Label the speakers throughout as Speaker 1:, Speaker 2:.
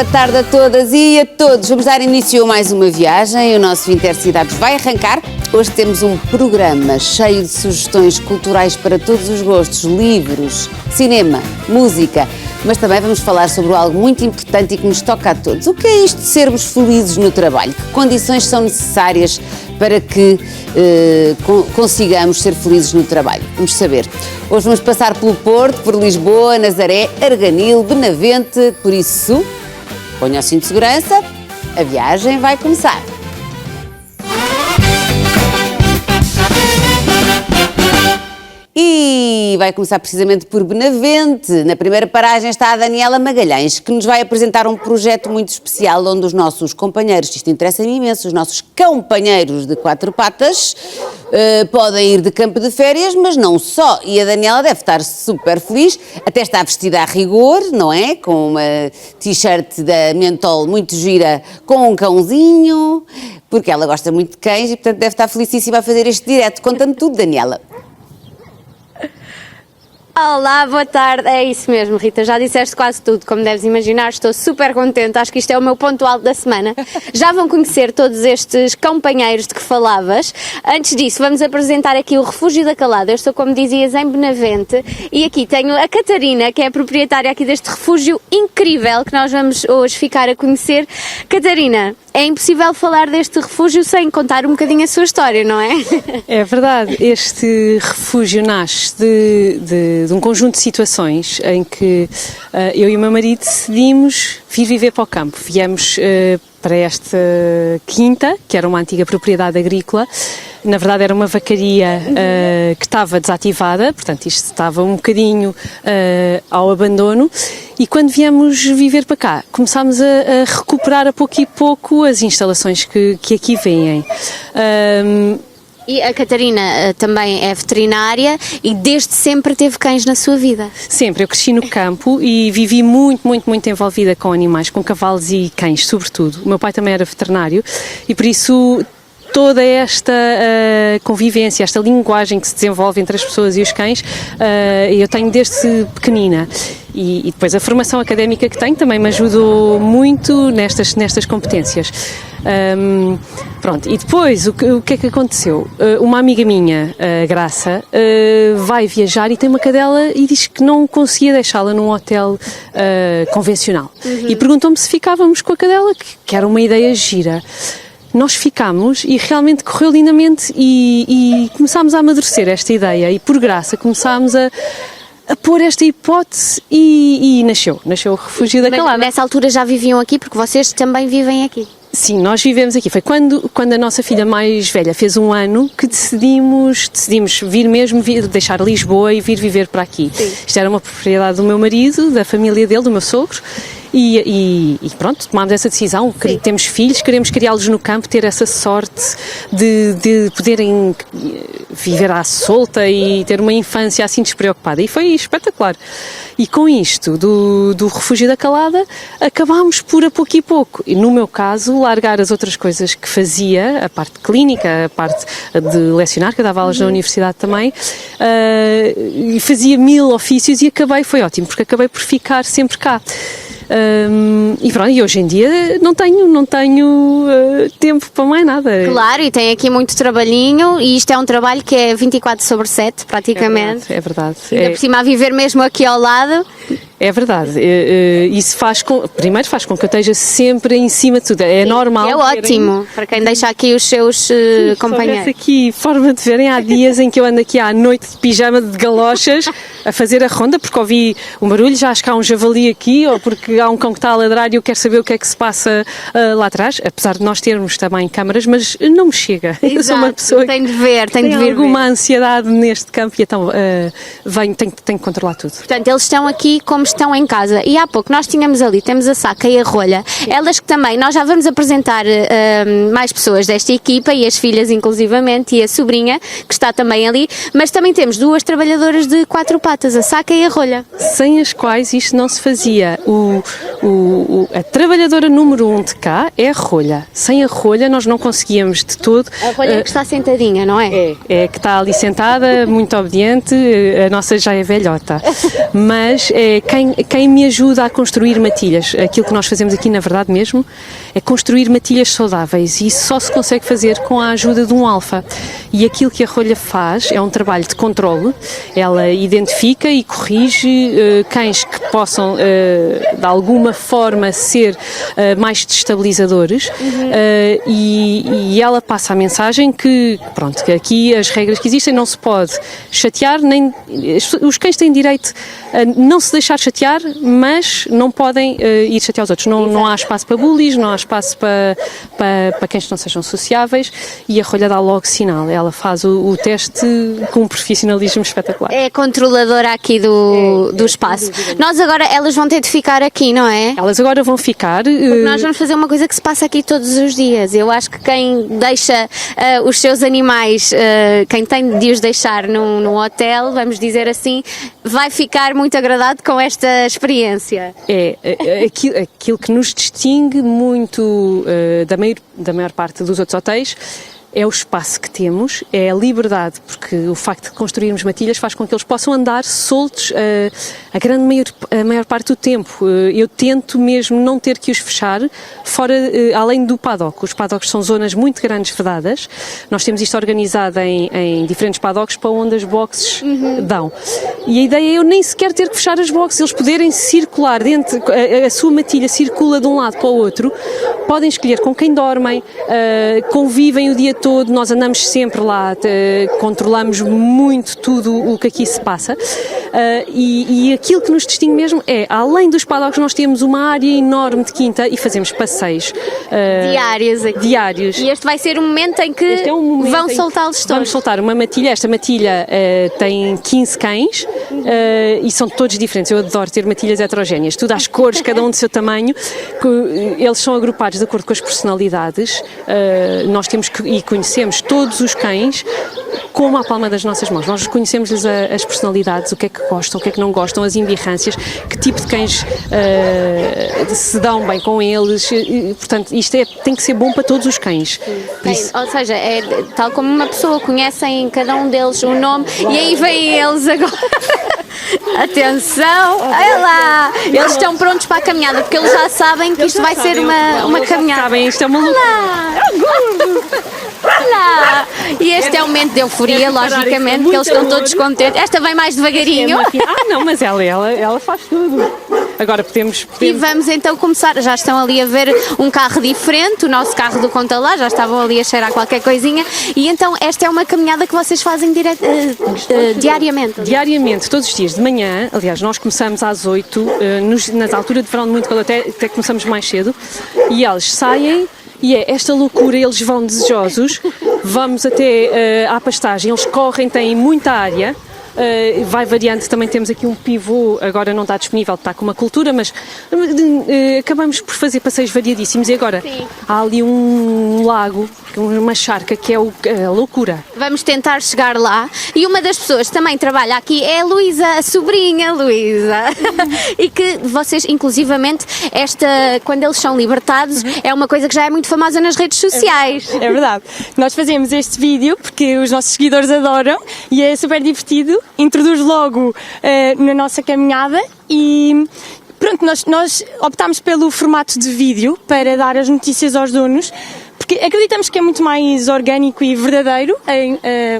Speaker 1: boa tarde a todas e a todos. Vamos dar início a mais uma viagem. O nosso Intercidades vai arrancar. Hoje temos um programa cheio de sugestões culturais para todos os gostos, livros, cinema, música, mas também vamos falar sobre algo muito importante e que nos toca a todos. O que é isto de sermos felizes no trabalho? Que condições são necessárias para que consigamos ser felizes no trabalho? Vamos saber. Hoje vamos passar pelo Porto, por Lisboa, Nazaré, Arganil, Benavente, por isso, ponha o cinto de segurança, a viagem vai começar. E vai começar precisamente por Benavente. Na primeira paragem está a Daniela Magalhães, que nos vai apresentar um projeto muito especial onde os nossos companheiros, isto interessa-me imenso, os nossos companheiros de quatro patas podem ir de campo de férias, mas não só. E a Daniela deve estar super feliz, até está vestida a rigor, não é? Com uma t-shirt da Mentol muito gira, com um cãozinho, porque ela gosta muito de cães e, portanto, deve estar felicíssima a fazer este direto. Conta-me tudo, Daniela.
Speaker 2: Olá, boa tarde. É isso mesmo, Rita, já disseste quase tudo, como deves imaginar, estou super contente, acho que isto é o meu ponto alto da semana. Já vão conhecer todos estes companheiros de que falavas. Antes disso, vamos apresentar aqui o Refúgio da Calada. Eu estou, como dizias, em Benavente e aqui tenho a Catarina, que é a proprietária aqui deste refúgio incrível que nós vamos hoje ficar a conhecer. Catarina, é impossível falar deste refúgio sem contar um bocadinho a sua história, não é?
Speaker 3: É verdade, este refúgio nasce de um conjunto de situações em que eu e o meu marido decidimos vir viver para o campo. Viemos para esta quinta, que era uma antiga propriedade agrícola. Na verdade era uma vacaria que estava desativada, portanto isto estava um bocadinho ao abandono, e quando viemos viver para cá começámos a recuperar a pouco e pouco as instalações que aqui vêm.
Speaker 2: E a Catarina também é veterinária e desde sempre teve cães na sua vida?
Speaker 3: Sempre, eu cresci no campo e vivi muito envolvida com animais, com cavalos e cães, sobretudo. O meu pai também era veterinário e por isso toda esta convivência, esta linguagem que se desenvolve entre as pessoas e os cães, eu tenho desde pequenina. E depois a formação académica que tenho também me ajudou muito nestas competências. Pronto, e depois o que é que aconteceu? Uma amiga minha, a Graça, vai viajar e tem uma cadela e diz que não conseguia deixá-la num hotel convencional. E perguntou-me se ficávamos com a cadela, que era uma ideia gira. Nós ficámos e realmente correu lindamente e começámos a amadurecer esta ideia e por Graça começámos a pôr esta hipótese e nasceu o Refúgio da Calada.
Speaker 2: Nessa altura já viviam aqui porque vocês também vivem aqui?
Speaker 3: Sim, nós vivemos aqui. Foi quando a nossa filha mais velha fez 1 ano que decidimos deixar Lisboa e vir viver para aqui. Sim. Isto era uma propriedade do meu marido, da família dele, do meu sogro. E pronto, tomámos essa decisão. Temos filhos, queremos criá-los no campo, ter essa sorte de poderem viver à solta e ter uma infância assim despreocupada. E foi espetacular. E com isto do Refúgio da Calada, acabámos por, a pouco e pouco, e no meu caso, largar as outras coisas que fazia, a parte clínica, a parte de lecionar, que eu dava aulas na universidade também, e fazia 1000 ofícios e foi ótimo, porque acabei por ficar sempre cá. E pronto, e hoje em dia não tenho tempo para mais nada.
Speaker 2: Claro, e tem aqui muito trabalhinho e isto é um trabalho que é 24/7 praticamente.
Speaker 3: É verdade.
Speaker 2: Ainda por cima a viver mesmo aqui ao lado.
Speaker 3: É verdade. Isso primeiro faz com que eu esteja sempre em cima de tudo. É normal.
Speaker 2: É ótimo para quem deixa aqui os seus companheiros.
Speaker 3: Se aqui forma de verem, há dias em que eu ando aqui à noite de pijama, de galochas, a fazer a ronda, porque ouvi um barulho, já acho que há um javali aqui, ou porque há um cão que está a ladrar e eu quero saber o que é que se passa lá atrás, apesar de nós termos também câmaras, mas não me chega.
Speaker 2: Exato,
Speaker 3: eu sou uma pessoa
Speaker 2: tem de ver,
Speaker 3: tem de ver alguma ansiedade neste campo e então tenho que controlar tudo.
Speaker 2: Portanto, eles estão aqui como estão em casa. E há pouco nós temos a Saca e a Rolha, elas que também, nós já vamos apresentar mais pessoas desta equipa e as filhas inclusivamente e a sobrinha que está também ali, mas também temos 2 trabalhadoras de 4 patas, a Saca e a Rolha.
Speaker 3: Sem as quais isto não se fazia. O a trabalhadora número 1 de cá é a rolha. Sem a rolha nós não conseguíamos de todo...
Speaker 2: A rolha que está sentadinha, não é?
Speaker 3: É que está ali sentada, muito obediente, a nossa já é velhota. Mas quem me ajuda a construir matilhas, aquilo que nós fazemos aqui na verdade mesmo, é construir matilhas saudáveis e isso só se consegue fazer com a ajuda de um alfa. E aquilo que a rolha faz é um trabalho de controle, ela identifica e corrige cães que possam de alguma forma ser mais destabilizadores e ela passa a mensagem que, pronto, que aqui as regras que existem não se pode chatear, nem os cães têm direito a não se deixar chatear, mas não podem ir chatear os outros. Não há espaço para bullies, não há espaço para cães que não sejam sociáveis e a rolha dá logo sinal. Ela faz o teste com um profissionalismo espetacular.
Speaker 2: É a controladora aqui do espaço. Nós agora, elas vão ter de ficar aqui, não é?
Speaker 3: Elas agora vão ficar...
Speaker 2: Porque nós vamos fazer uma coisa que se passa aqui todos os dias. Eu acho que quem deixa os seus animais, quem tem de os deixar num hotel, vamos dizer assim, vai ficar muito agradado com esta experiência.
Speaker 3: Aquilo que nos distingue muito da maior parte dos outros hotéis é o espaço que temos, é a liberdade, porque o facto de construirmos matilhas faz com que eles possam andar soltos a maior parte do tempo. Eu tento mesmo não ter que os fechar fora, além do paddock. Os paddocks são zonas muito grandes vedadas. Nós temos isto organizado em diferentes paddocks para onde as boxes dão. E a ideia é eu nem sequer ter que fechar as boxes, eles poderem circular dentro, a sua matilha circula de um lado para o outro, podem escolher com quem dormem, convivem o dia todo, nós andamos sempre lá, controlamos muito tudo o que aqui se passa e aquilo que nos distingue mesmo é, além dos paddocks, nós temos uma área enorme de quinta e fazemos passeios
Speaker 2: diários aqui.
Speaker 3: Diários.
Speaker 2: E este vai ser o momento em que vão soltá-los todos.
Speaker 3: Vamos soltar uma matilha, esta matilha tem 15 cães e são todos diferentes. Eu adoro ter matilhas heterogéneas, tudo às cores, cada um do seu tamanho. Eles são agrupados de acordo com as personalidades. Nós temos e conhecemos todos os cães como a palma das nossas mãos. Nós conhecemos-lhes as personalidades, o que é que gostam, o que é que não gostam, as embirrâncias, que tipo de cães se dão bem com eles. Portanto, isto tem que ser bom para todos os cães.
Speaker 2: Ou seja, é tal como uma pessoa, conhecem cada um deles o nome e aí vêm eles agora. Atenção, olha lá, eles estão prontos para a caminhada, porque eles já sabem que isto vai ser uma caminhada.
Speaker 3: Sabem, isto é uma loucura.
Speaker 2: Olá! E este é um momento de euforia, logicamente, que eles estão todos contentes. Esta vem mais devagarinho.
Speaker 3: Não, mas ela faz tudo. Agora podemos...
Speaker 2: E vamos então começar, já estão ali a ver um carro diferente, o nosso carro do Conta Lá, já estavam ali a cheirar qualquer coisinha, e então esta é uma caminhada que vocês fazem diariamente?
Speaker 3: Diariamente, todos os dias de manhã, aliás, nós começamos às 8, nas alturas de verão de muito calor, até começamos mais cedo, e eles saem, e é esta loucura, eles vão desejosos, vamos até à pastagem, eles correm, têm muita área, vai variando, também temos aqui um pivô, agora não está disponível, está com uma cultura, mas acabamos por fazer passeios variadíssimos e agora há ali um lago, uma charca que é a loucura.
Speaker 2: Vamos tentar chegar lá e uma das pessoas que também trabalha aqui é a Luísa, a sobrinha Luísa, e que vocês, inclusivamente, quando eles são libertados, é uma coisa que já é muito famosa nas redes sociais.
Speaker 4: É verdade. Nós fazemos este vídeo porque os nossos seguidores adoram e é super divertido. Introduz logo na nossa caminhada e pronto, nós optámos pelo formato de vídeo para dar as notícias aos donos, porque acreditamos que é muito mais orgânico e verdadeiro,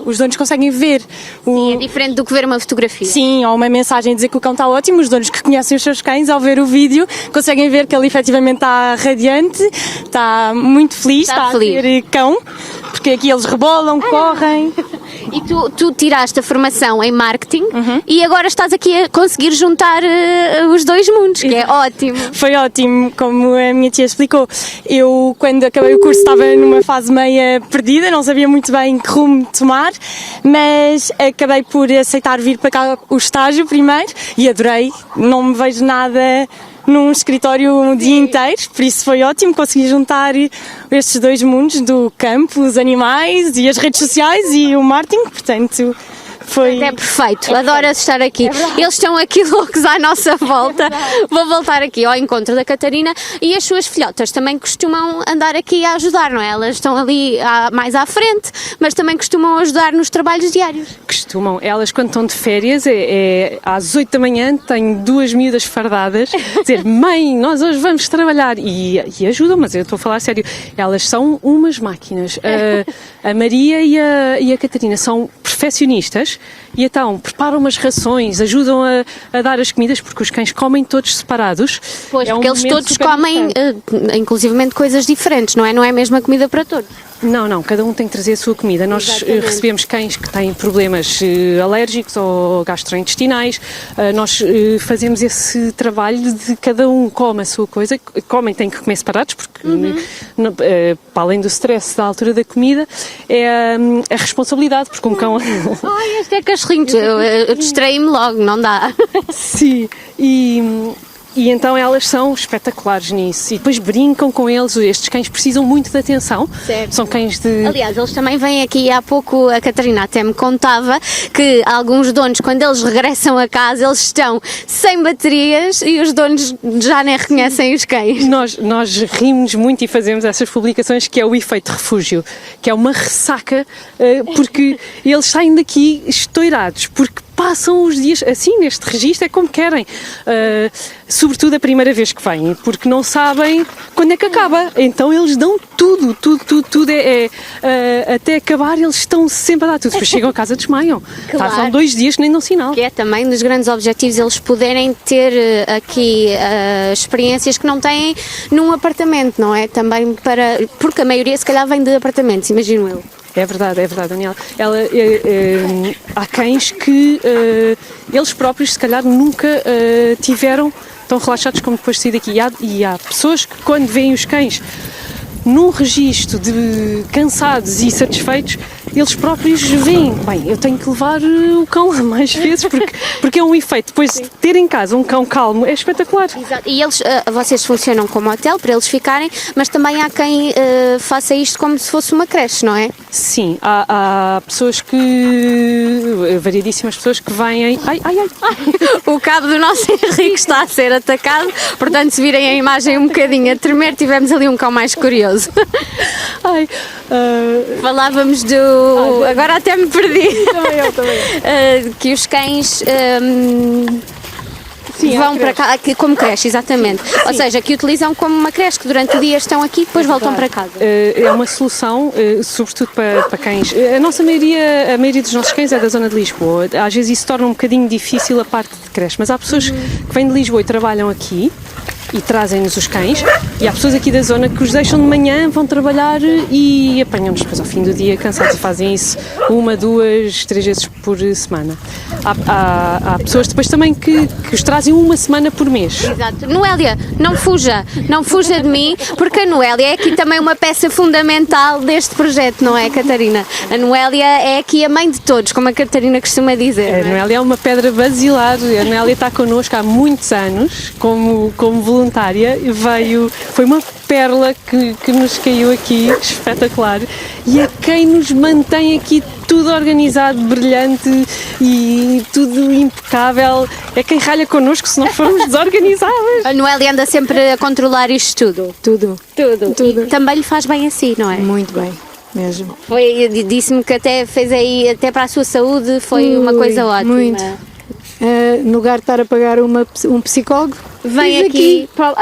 Speaker 4: os donos conseguem ver
Speaker 2: Sim, é diferente do que ver uma fotografia.
Speaker 4: Sim, ou uma mensagem a dizer que o cão está ótimo, os donos que conhecem os seus cães, ao ver o vídeo, conseguem ver que ele efetivamente está radiante, está muito feliz, está a ter cão, porque aqui eles rebolam, correm.
Speaker 2: E tu tiraste a formação em marketing e agora estás aqui a conseguir juntar os dois mundos, que é ótimo.
Speaker 4: Foi ótimo, como a minha tia explicou. Eu, quando acabei o curso, estava numa fase meia perdida, não sabia muito bem que rumo tomar, mas acabei por aceitar vir para cá o estágio primeiro e adorei. Não me vejo nada num escritório um dia inteiro, por isso foi ótimo, consegui juntar estes dois mundos do campo, os animais e as redes sociais e o marketing, portanto Foi...
Speaker 2: É perfeito, adoro estar aqui. Eles estão aqui loucos à nossa volta. Vou voltar aqui ao encontro da Catarina e as suas filhotas também costumam andar aqui a ajudar, não é? Elas estão ali mais à frente, mas também costumam ajudar nos trabalhos diários.
Speaker 3: Costumam. Elas, quando estão de férias, às 8 da manhã, têm 2 miúdas fardadas, dizer, mãe, nós hoje vamos trabalhar. E ajudam, mas eu estou a falar sério. Elas são umas máquinas. A Maria e a Catarina são perfeccionistas e então preparam umas rações, ajudam a dar as comidas, porque os cães comem todos separados.
Speaker 2: Pois,
Speaker 3: é
Speaker 2: porque eles
Speaker 3: momento
Speaker 2: todos
Speaker 3: super
Speaker 2: comem, inclusivamente, coisas diferentes, não é? Não é a mesma comida para todos.
Speaker 3: Não, cada um tem que trazer a sua comida. Nós recebemos cães que têm problemas alérgicos ou gastrointestinais. Nós fazemos esse trabalho de cada um come a sua coisa. Comem, têm que comer separados, porque para além do stress da altura da comida, é a responsabilidade, porque um cão...
Speaker 2: Ai, este é cachorrinho, eu distraí-me logo, não dá.
Speaker 3: Sim, e então elas são espetaculares nisso. E depois brincam com eles. Estes cães precisam muito de atenção.
Speaker 2: Certo.
Speaker 3: São cães de...
Speaker 2: Aliás, eles também vêm aqui, há pouco a Catarina até me contava que alguns donos, quando eles regressam a casa, eles estão sem baterias e os donos já nem reconhecem os cães.
Speaker 3: Nós rimos muito e fazemos essas publicações, que é o efeito refúgio, que é uma ressaca, porque eles saem daqui estourados, porque passam os dias assim neste registro, é como querem, sobretudo a primeira vez que vêm, porque não sabem quando é que acaba, então eles dão tudo, até acabar eles estão sempre a dar tudo, depois chegam a casa desmaiam,
Speaker 2: Claro.
Speaker 3: Passam 2 dias que nem dão sinal.
Speaker 2: Que é também um dos grandes objetivos eles poderem ter aqui experiências que não têm num apartamento, não é? Também porque a maioria se calhar vem de apartamentos, imagino eu.
Speaker 3: É verdade, Daniela. Há cães que eles próprios, se calhar, nunca tiveram tão relaxados como depois de sair daqui. E há pessoas que, quando veem os cães num registro de cansados e satisfeitos, eles próprios veem, bem, eu tenho que levar o cão mais vezes, porque é um efeito. Depois de ter em casa um cão calmo, é espetacular.
Speaker 2: Exato. E eles, vocês funcionam como hotel para eles ficarem, mas também há quem faça isto como se fosse uma creche, não é?
Speaker 3: Sim, há pessoas variedíssimas pessoas que vêm... Ai.
Speaker 2: O cabo do nosso Henrique está a ser atacado, portanto, se virem a imagem um bocadinho a tremer, tivemos ali um cão mais curioso. Falávamos do... Agora até me perdi.
Speaker 3: Também.
Speaker 2: Que os cães...
Speaker 3: Sim,
Speaker 2: vão para cá, como creche, exatamente. Sim. Ou seja, que utilizam como uma creche, que durante o dia estão aqui e depois voltam para casa.
Speaker 3: É uma solução, sobretudo para cães. A maioria dos nossos cães é da zona de Lisboa. Às vezes isso torna um bocadinho difícil a parte de creche, mas há pessoas que vêm de Lisboa e trabalham aqui e trazem-nos os cães, e há pessoas aqui da zona que os deixam de manhã, vão trabalhar e apanham-nos depois ao fim do dia cansados, e fazem isso 1, 2, 3 vezes por semana. Há pessoas depois também que os trazem 1 semana por mês.
Speaker 2: Exato. Noélia, não fuja de mim, porque a Noélia é aqui também uma peça fundamental deste projeto, não é, Catarina? A Noélia é aqui a mãe de todos, como a Catarina costuma dizer.
Speaker 3: A Noélia é uma pedra basilar. A Noélia está connosco há muitos anos como voluntária, foi uma pérola que nos caiu aqui, espetacular, e é quem nos mantém aqui tudo organizado, brilhante e tudo impecável. É quem ralha connosco se nós formos desorganizadas.
Speaker 2: A Noélia anda sempre a controlar isto tudo. Tudo. E também lhe faz bem assim, não é?
Speaker 5: Muito bem, mesmo.
Speaker 2: Disse-me que até fez aí, até para a sua saúde, foi uma coisa ótima.
Speaker 5: Muito. No lugar de estar a pagar um psicólogo,
Speaker 2: vem aqui. Olá!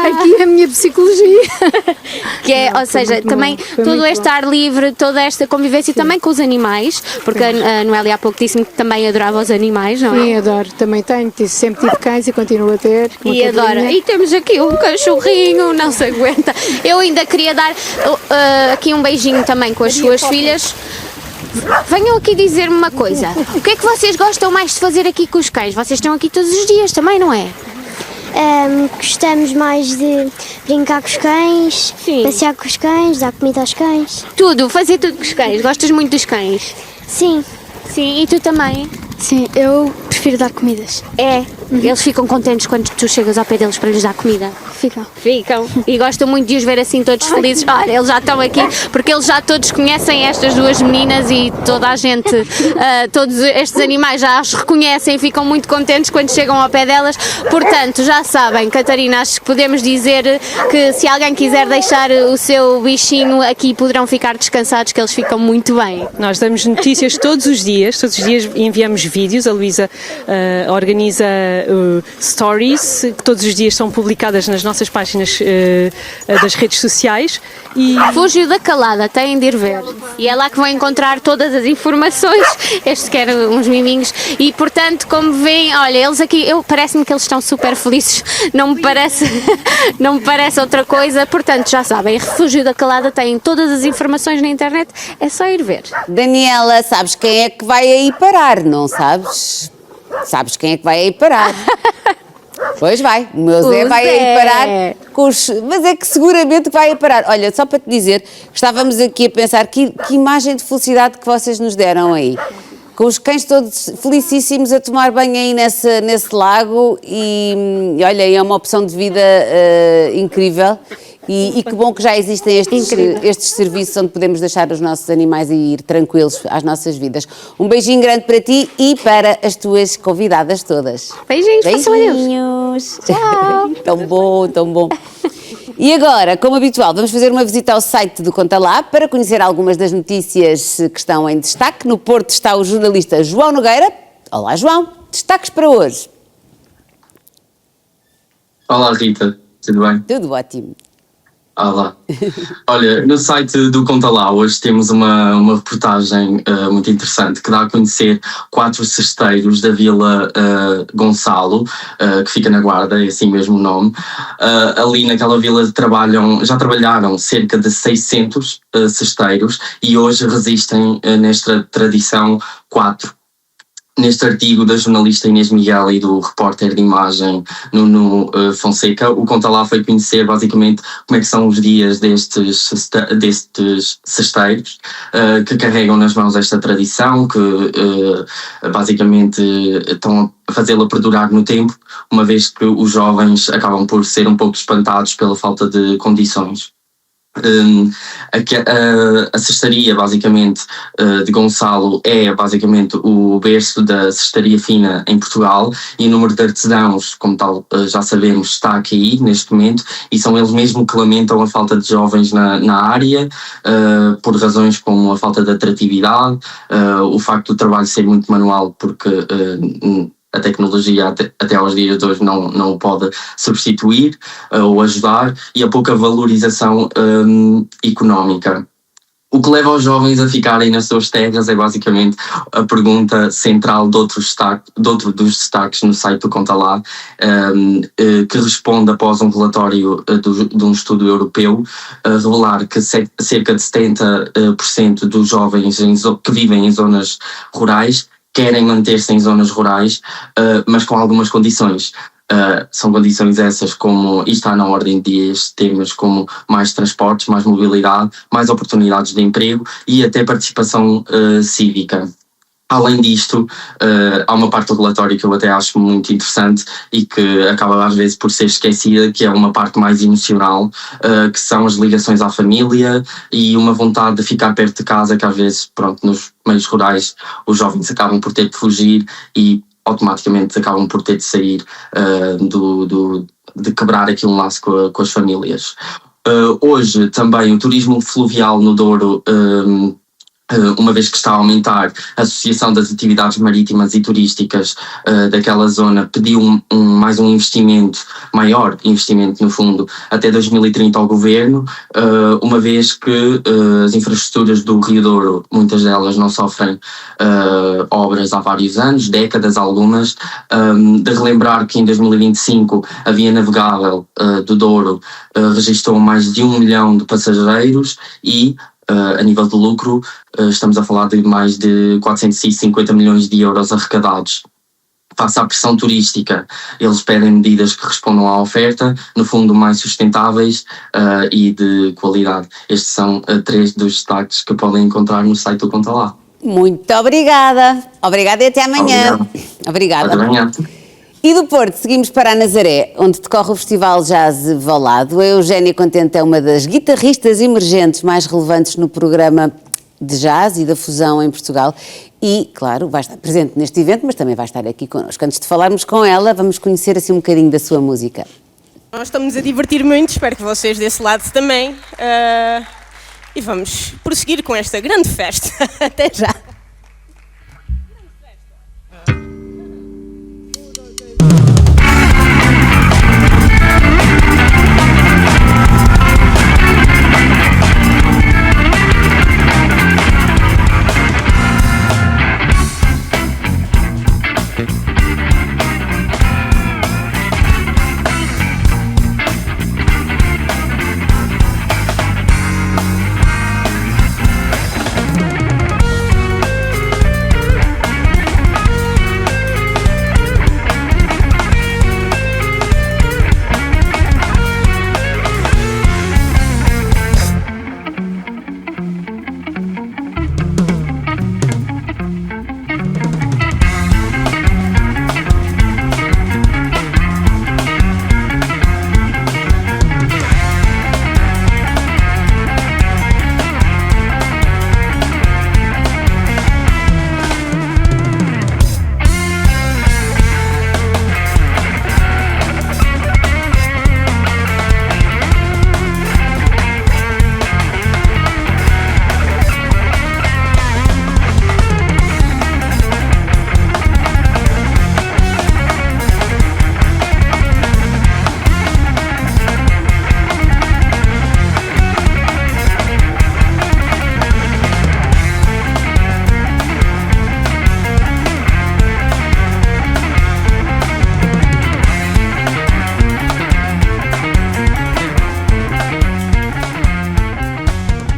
Speaker 5: Aqui a minha psicologia.
Speaker 2: Que é, ou seja, também todo este ar livre, toda esta convivência também com os animais, porque a Noélia há pouco disse-me que também adorava os animais, não é?
Speaker 5: Sim, adoro. Também sempre tive cães e continuo a ter.
Speaker 2: E adora. E temos aqui um cachorrinho, não se aguenta. Eu ainda queria dar aqui um beijinho também com as suas filhas. Venham aqui dizer-me uma coisa. O que é que vocês gostam mais de fazer aqui com os cães? Vocês estão aqui todos os dias também, não é?
Speaker 6: Gostamos mais de brincar com os cães,
Speaker 2: Sim.
Speaker 6: passear com os cães, dar comida aos cães.
Speaker 2: Fazer tudo com os cães. Gostas muito dos cães?
Speaker 6: Sim,
Speaker 2: Sim, e tu também?
Speaker 6: sim, eu prefiro dar comidas.
Speaker 2: É. Eles ficam contentes quando tu chegas ao pé deles para lhes dar comida. Ficam. E gosto muito de os ver assim todos felizes. Olha, eles já estão aqui, porque eles já todos conhecem estas duas meninas e toda a gente, todos estes animais já as reconhecem e ficam muito contentes quando chegam ao pé delas. Portanto, já sabem, Catarina, acho que podemos dizer que se alguém quiser deixar o seu bichinho aqui, poderão ficar descansados, que eles ficam muito bem.
Speaker 3: Nós damos notícias todos os dias enviamos vídeos, a Luísa organiza stories, que todos os dias são publicadas nas nossas páginas das redes sociais. E
Speaker 2: Refúgio da Calada, têm de ir ver. E é lá que vão encontrar todas as informações, estes querem uns miminhos, e portanto, como veem, olha, eles aqui, parece-me que eles estão super felizes, não me parece outra coisa, portanto, já sabem, Refúgio da Calada tem todas as informações na internet, é só ir ver.
Speaker 1: Daniela, sabes quem é que vai aí parar, não sabes? Sabes quem é que vai aí parar? Pois vai, o meu Zé vai aí parar com os... Mas é que seguramente vai aí parar. Olha, só para te dizer, estávamos aqui a pensar que imagem de felicidade que vocês nos deram aí. Com os cães todos felicíssimos a tomar banho aí nesse lago e olha, é uma opção de vida incrível. E que bom que já existem estes serviços onde podemos deixar os nossos animais e ir tranquilos às nossas vidas. Um beijinho grande para ti e para as tuas convidadas todas.
Speaker 2: Beijinhos.
Speaker 1: Beijinhos. Tchau. Tão bom, tão bom. E agora, como habitual, vamos fazer uma visita ao site do Conta Lá para conhecer algumas das notícias que estão em destaque. No Porto está o jornalista João Nogueira. Olá, João. Destaques para hoje.
Speaker 7: Olá, Rita. Tudo bem?
Speaker 1: Tudo ótimo.
Speaker 7: Olá. Olha, no site do Conta Lá hoje temos uma reportagem muito interessante que dá a conhecer 4 cesteiros da Vila Gonçalo, que fica na Guarda, é assim mesmo o nome. Ali naquela vila já trabalharam cerca de 600 cesteiros e hoje resistem nesta tradição 4. Neste artigo da jornalista Inês Miguel e do repórter de imagem Nuno Fonseca, o Conta Lá foi conhecer basicamente como é que são os dias destes cesteiros que carregam nas mãos esta tradição, que basicamente estão a fazê-la perdurar no tempo, uma vez que os jovens acabam por ser um pouco espantados pela falta de condições. A cestaria basicamente de Gonçalo é basicamente o berço da cestaria fina em Portugal e o número de artesãos, como tal já sabemos, está a cair neste momento e são eles mesmo que lamentam a falta de jovens na área, por razões como a falta de atratividade, o facto do trabalho ser muito manual, porque a tecnologia até aos dias de hoje não o pode substituir ou ajudar, e a pouca valorização económica. O que leva os jovens a ficarem nas suas terras é basicamente a pergunta central de outro dos destaques no site do Conta Lá, que responde após um relatório de um estudo europeu revelar que cerca de 70% dos jovens que vivem em zonas rurais querem manter-se em zonas rurais, mas com algumas condições. São condições essas como, e está na ordem de dias, temas como mais transportes, mais mobilidade, mais oportunidades de emprego e até participação cívica. Além disto, há uma parte do relatório que eu até acho muito interessante e que acaba às vezes por ser esquecida, que é uma parte mais emocional, que são as ligações à família e uma vontade de ficar perto de casa, que às vezes, nos meios rurais, os jovens acabam por ter de fugir e automaticamente acabam por ter de sair de quebrar aqui um laço com as famílias. Hoje também o turismo fluvial no Douro, uma vez que está a aumentar, a Associação das Atividades Marítimas e Turísticas daquela zona pediu mais um maior investimento no fundo, até 2030 ao Governo, uma vez que as infraestruturas do Rio Douro, muitas delas não sofrem obras há vários anos, décadas algumas, de relembrar que em 2025 a via navegável do Douro registrou mais de 1 milhão de passageiros e a nível de lucro, estamos a falar de mais de 450 milhões de euros arrecadados. Face à pressão turística, eles pedem medidas que respondam à oferta, no fundo mais sustentáveis e de qualidade. Estes são 3 dos destaques que podem encontrar no site do Conta Lá.
Speaker 1: Muito obrigada. Obrigada e até amanhã. Obrigada.
Speaker 7: Até amanhã.
Speaker 1: E do Porto seguimos para a Nazaré, onde decorre o Festival Jazz Valado. A Eugénia Contente é uma das guitarristas emergentes mais relevantes no programa de jazz e da fusão em Portugal e, claro, vai estar presente neste evento, mas também vai estar aqui connosco. Antes de falarmos com ela, vamos conhecer assim um bocadinho da sua música.
Speaker 8: Nós estamos a divertir muito, espero que vocês desse lado também. E vamos prosseguir com esta grande festa. Até já!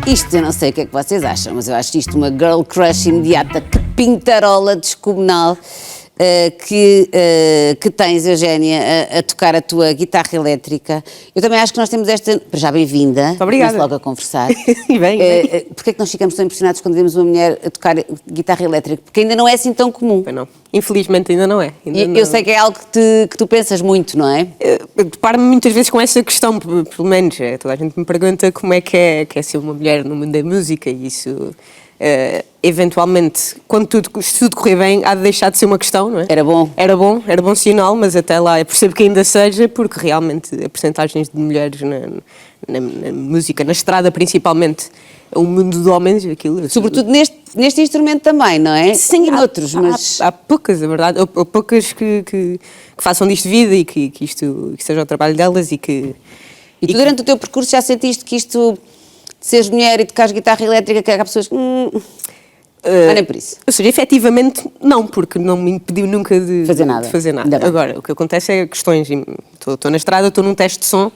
Speaker 1: Isto eu não sei o que é que vocês acham, mas eu acho isto uma girl crush imediata, que pintarola descomunal que tens, Eugénia, a tocar a tua guitarra elétrica. Eu também acho que nós temos esta... Já bem-vinda.
Speaker 8: Muito obrigada.
Speaker 1: Começo logo a conversar.
Speaker 8: E bem.
Speaker 1: Porquê é que nós ficamos tão impressionados quando vemos uma mulher a tocar guitarra elétrica? Porque ainda não é assim tão comum.
Speaker 8: Não. Infelizmente ainda não é.
Speaker 1: Eu sei que é algo que tu pensas muito, não é?
Speaker 8: Eu deparo-me muitas vezes com essa questão, pelo menos. Toda a gente me pergunta como é que é ser uma mulher no mundo da música e isso... eventualmente, se tudo correr bem, há de deixar de ser uma questão, não é?
Speaker 1: Era bom sinal,
Speaker 8: mas até lá eu percebo que ainda seja, porque realmente a percentagens de mulheres na música, na estrada principalmente, é um mundo de homens, aquilo...
Speaker 1: Sobretudo neste instrumento também, não é?
Speaker 8: Sim,
Speaker 1: e noutros, mas...
Speaker 8: Há poucas, é verdade, há poucas que façam disto vida e que isto que seja o trabalho delas e que...
Speaker 1: E tu durante o teu percurso já sentiste que isto... de seres mulher e tocares guitarra elétrica, que há pessoas que... nem por isso.
Speaker 8: Ou seja, efetivamente não, porque não me impediu nunca de fazer nada. Agora, o que acontece é questões... Estou na estrada, estou num teste de som,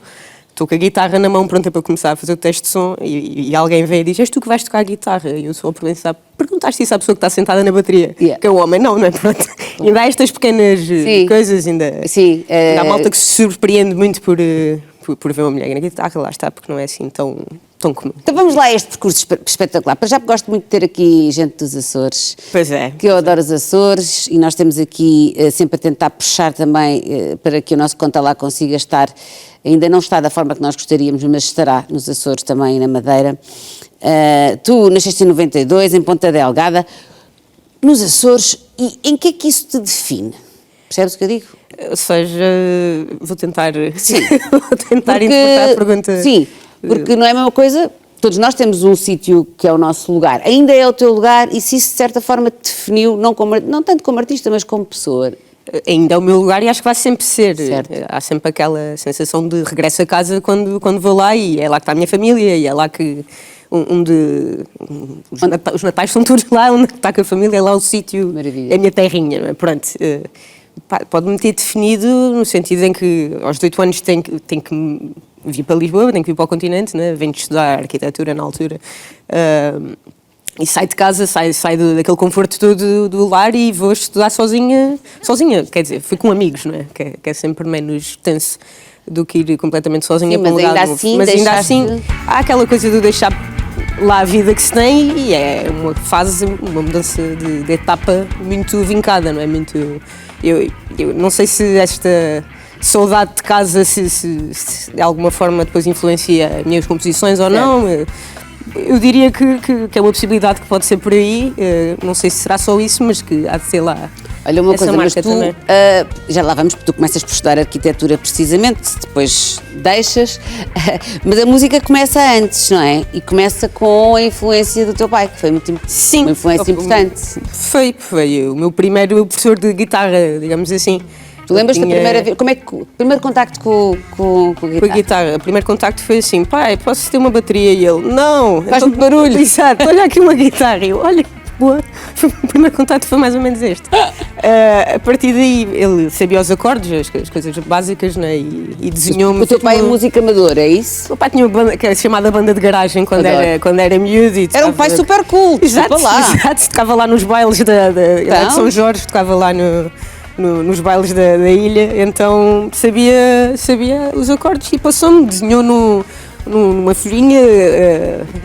Speaker 8: estou com a guitarra na mão pronta para começar a fazer o teste de som e alguém vem e diz: és tu que vais tocar a guitarra? E eu sou a pensar: perguntaste isso à pessoa que está sentada na bateria?
Speaker 1: Yeah.
Speaker 8: Que é o homem? Não é? Pronto. Ainda há estas pequenas coisas, ainda há malta que se surpreende muito por ver uma mulher na guitarra, lá está, porque não é assim tão comum.
Speaker 1: Então vamos lá a este percurso espetacular. Para já gosto muito de ter aqui gente dos Açores.
Speaker 8: Pois é.
Speaker 1: Que eu adoro os Açores e nós temos aqui sempre a tentar puxar também para que o nosso Conta Lá consiga estar, ainda não está da forma que nós gostaríamos, mas estará nos Açores também, na Madeira. Tu nasceste em 92, em Ponta Delgada, nos Açores, e em que é que isso te define? Percebes o que eu digo?
Speaker 8: Ou seja, vou tentar interpretar a pergunta.
Speaker 1: Sim, porque não é a mesma coisa, todos nós temos um sítio que é o nosso lugar, ainda é o teu lugar, e se isso de certa forma te definiu, não tanto como artista, mas como pessoa.
Speaker 8: Ainda é o meu lugar e acho que vai sempre ser.
Speaker 1: Certo.
Speaker 8: Há sempre aquela sensação de regresso a casa quando vou lá e é lá que está a minha família e é lá que... os natais são todos lá, onde está com a família, é lá o sítio, é a minha terrinha, não é? Pronto, pode-me ter definido no sentido em que aos 18 anos tenho que vir para Lisboa, tenho que vir para o continente, né? Venho de estudar arquitetura na altura, e saio de casa, saio daquele conforto todo do lar e vou estudar sozinha, quer dizer, fui com amigos, não é? Que é sempre menos tenso do que ir completamente sozinha.
Speaker 1: Sim,
Speaker 8: para um lugar novo. Mas ainda assim há aquela coisa de deixar lá a vida que se tem e é uma fase, uma mudança de etapa muito vincada, não é? Muito eu não sei se esta saudade de casa se de alguma forma depois influencia as minhas composições ou não. Eu diria que é uma possibilidade que pode ser por aí, não sei se será só isso, mas que há de ser lá.
Speaker 1: Olha, uma
Speaker 8: essa
Speaker 1: coisa, mas
Speaker 8: marca
Speaker 1: tu,
Speaker 8: também.
Speaker 1: já lá vamos, porque tu começas por estudar arquitetura precisamente, depois deixas, mas a música começa antes, não é? E começa com a influência do teu pai, que foi muito,
Speaker 8: Sim,
Speaker 1: uma influência importante.
Speaker 8: Foi o meu primeiro professor de guitarra, digamos assim.
Speaker 1: Tu lembras da
Speaker 8: Tinha-
Speaker 1: primeira vez, como é que, o primeiro contacto com a
Speaker 8: Com a
Speaker 1: guitarra?
Speaker 8: guitarra, o primeiro contacto foi assim: pai, posso ter uma bateria? E ele: não,
Speaker 1: Faz muito barulho.
Speaker 8: Exato, olha aqui uma guitarra. E eu: olha, boa. O primeiro contacto foi mais ou menos este. A partir daí, ele sabia os acordes, as coisas básicas, né? E desenhou-me.
Speaker 1: O teu pai é
Speaker 8: tipo,
Speaker 1: música amadora, é isso?
Speaker 8: O meu pai tinha uma banda que era chamada Banda de Garagem quando
Speaker 1: Adoro.
Speaker 8: era miúdo. E
Speaker 1: Era um pai super cool,
Speaker 8: Exato,
Speaker 1: desculpa lá.
Speaker 8: exato, tocava lá nos bailes ele é
Speaker 1: Então?
Speaker 8: de São Jorge, tocava lá nos bailes da ilha, então sabia os acordes e passou-me, desenhou numa folhinha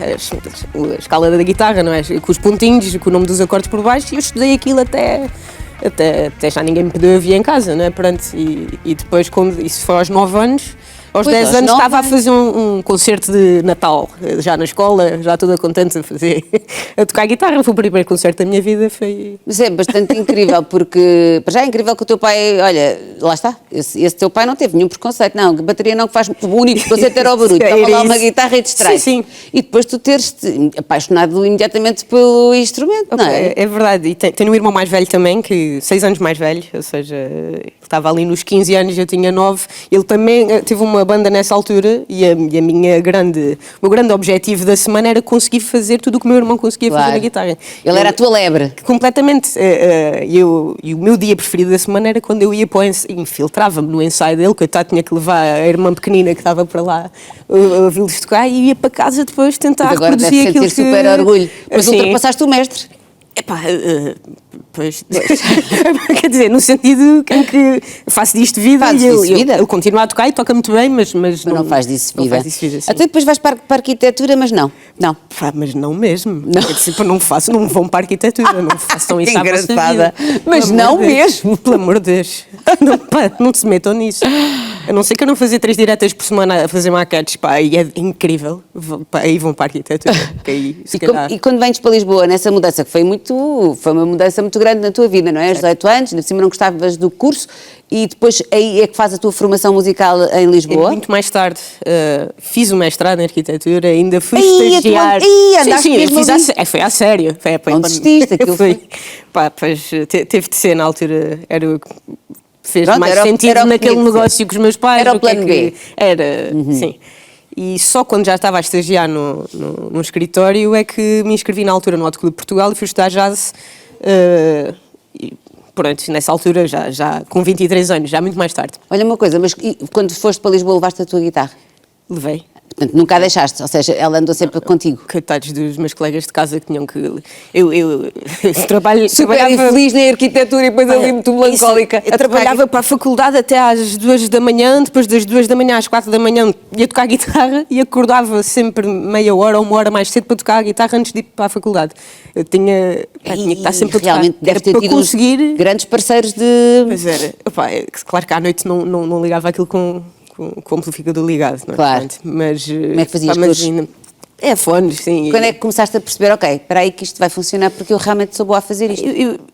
Speaker 8: a escala da guitarra, não é? Com os pontinhos, com o nome dos acordes por baixo, e eu estudei aquilo até já ninguém me pediu, havia em casa, não é? Pronto, e depois, isso foi aos 9 anos. Aos
Speaker 1: Pois,
Speaker 8: 10
Speaker 1: aos
Speaker 8: anos
Speaker 1: 9
Speaker 8: estava a fazer um concerto de Natal, já na escola, já toda contente a tocar guitarra. Foi o primeiro concerto da minha vida, foi...
Speaker 1: Mas é bastante incrível, porque para já é incrível que o teu pai, olha, lá está, esse teu pai não teve nenhum preconceito, não, bateria não, que faz, o único preconceito era o barulho,
Speaker 8: Era
Speaker 1: estava lá
Speaker 8: isso.
Speaker 1: uma guitarra e distrai.
Speaker 8: Sim, sim.
Speaker 1: E depois tu teres-te apaixonado imediatamente pelo instrumento, não é?
Speaker 8: É verdade, e tenho um irmão mais velho também, que 6 anos mais velho, ou seja, ele estava ali nos 15 anos, eu tinha 9, ele também teve uma banda nessa altura e o meu grande objetivo da semana era conseguir fazer tudo o que o meu irmão conseguia
Speaker 1: Claro.
Speaker 8: fazer na guitarra.
Speaker 1: Ele era a tua lebre.
Speaker 8: Completamente. E o meu dia preferido da semana era quando eu ia para o ensaio, infiltrava-me no ensaio dele, que eu tinha que levar a irmã pequenina que estava para lá a ouvi-los tocar e ia para casa depois tentar
Speaker 1: Mas agora
Speaker 8: reproduzir
Speaker 1: deve
Speaker 8: aquilo
Speaker 1: sentir
Speaker 8: que...
Speaker 1: super orgulho. Mas
Speaker 8: Assim,
Speaker 1: ultrapassaste o mestre.
Speaker 8: epá, pois, quer dizer, no sentido em que faço disto vida
Speaker 1: Fazes
Speaker 8: e
Speaker 1: disso vida?
Speaker 8: ele continua a tocar e toca muito bem, mas
Speaker 1: Mas não faz disso vida.
Speaker 8: Não faz disso vida, sim.
Speaker 1: Até depois vais para a arquitetura, mas não.
Speaker 8: Pá, mas não mesmo. Quer dizer, pá, não vão para a arquitetura, não façam isso
Speaker 1: Que
Speaker 8: à vossa
Speaker 1: engraçada.
Speaker 8: vida.
Speaker 1: Mas
Speaker 8: Pelo
Speaker 1: não
Speaker 8: amor de Deus.
Speaker 1: mesmo.
Speaker 8: Pelo amor de Deus. Não, pá, não se metam nisso. A não ser que eu não fazer 3 diretas por semana a fazer maquetes, pá, aí é incrível. Aí vão para a arquitetura. Que aí, se calhar...
Speaker 1: E quando vens para Lisboa, nessa mudança, que foi uma mudança muito grande na tua vida, não é? Aos 18 anos, de cima não gostavas do curso, e depois aí é que faz a tua formação musical em Lisboa?
Speaker 8: Muito mais tarde fiz o mestrado em arquitetura, ainda fui
Speaker 1: Ai,
Speaker 8: estagiar.
Speaker 1: andaste
Speaker 8: sim,
Speaker 1: mesmo
Speaker 8: fiz
Speaker 1: ali?
Speaker 8: foi a sério.
Speaker 1: Não desististe, aquilo foi-
Speaker 8: Pá, pois, teve de ser na altura, era o que fez
Speaker 1: Pronto,
Speaker 8: mais
Speaker 1: era o
Speaker 8: sentido
Speaker 1: que
Speaker 8: naquele
Speaker 1: tinha que ser.
Speaker 8: negócio com os meus pais.
Speaker 1: Era o
Speaker 8: que é
Speaker 1: plano
Speaker 8: que-
Speaker 1: B.
Speaker 8: Era, sim. E só quando já estava a estagiar num escritório é que me inscrevi na altura no Hot Club Portugal e fui estudar jazz. E pronto, nessa altura, já com 23 anos, já muito mais tarde.
Speaker 1: Olha uma coisa, mas quando foste para Lisboa levaste a tua guitarra?
Speaker 8: Levei.
Speaker 1: Portanto, nunca a deixaste, ou seja, ela andou sempre contigo.
Speaker 8: Coitados dos meus colegas de casa que tinham que... Eu
Speaker 1: Super
Speaker 8: trabalhava...
Speaker 1: infeliz na arquitetura e depois ali muito melancólica.
Speaker 8: Isso, eu trabalhava para a faculdade até às 2 da manhã, depois das 2 da manhã às 4 da manhã ia tocar guitarra e acordava sempre meia hora ou uma hora mais cedo para tocar a guitarra antes de ir para a faculdade. Eu tinha que estar sempre a tocar.
Speaker 1: Realmente
Speaker 8: Era
Speaker 1: deve ter
Speaker 8: para
Speaker 1: tido uns
Speaker 8: conseguir...
Speaker 1: grandes parceiros de...
Speaker 8: Pois era. Opa, claro que à noite não ligava aquilo com o amplificador ligado, não é?
Speaker 1: Claro.
Speaker 8: Portanto, mas... Como
Speaker 1: é que fazias com os-
Speaker 8: É fones, sim.
Speaker 1: Quando é que começaste a perceber, ok, espera aí que isto vai funcionar porque eu realmente sou boa a fazer isto?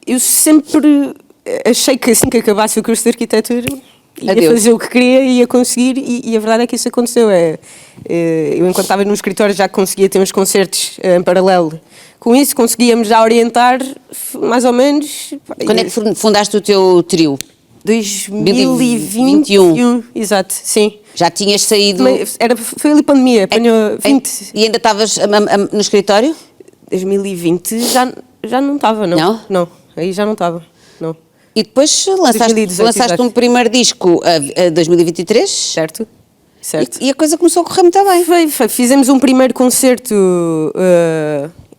Speaker 8: Eu sempre achei que assim que acabasse o curso de arquitetura ia
Speaker 1: Adeus.
Speaker 8: fazer o que queria, ia conseguir e a verdade é que isso aconteceu. Eu enquanto estava no escritório já conseguia ter uns concertos em paralelo. Com isso conseguíamos já orientar mais ou menos...
Speaker 1: Quando é que fundaste o teu trio?
Speaker 8: 2021. Exato, sim.
Speaker 1: Já tinhas saído...
Speaker 8: Foi ali pandemia, apanhou 20...
Speaker 1: E ainda estavas no escritório?
Speaker 8: 2020 já não estava, não.
Speaker 1: Não?
Speaker 8: Não, aí já não estava, não.
Speaker 1: E depois
Speaker 8: 2018,
Speaker 1: lançaste
Speaker 8: exato.
Speaker 1: um primeiro disco a 2023?
Speaker 8: Certo? Certo.
Speaker 1: E a coisa começou a correr muito bem.
Speaker 8: Fizemos um primeiro concerto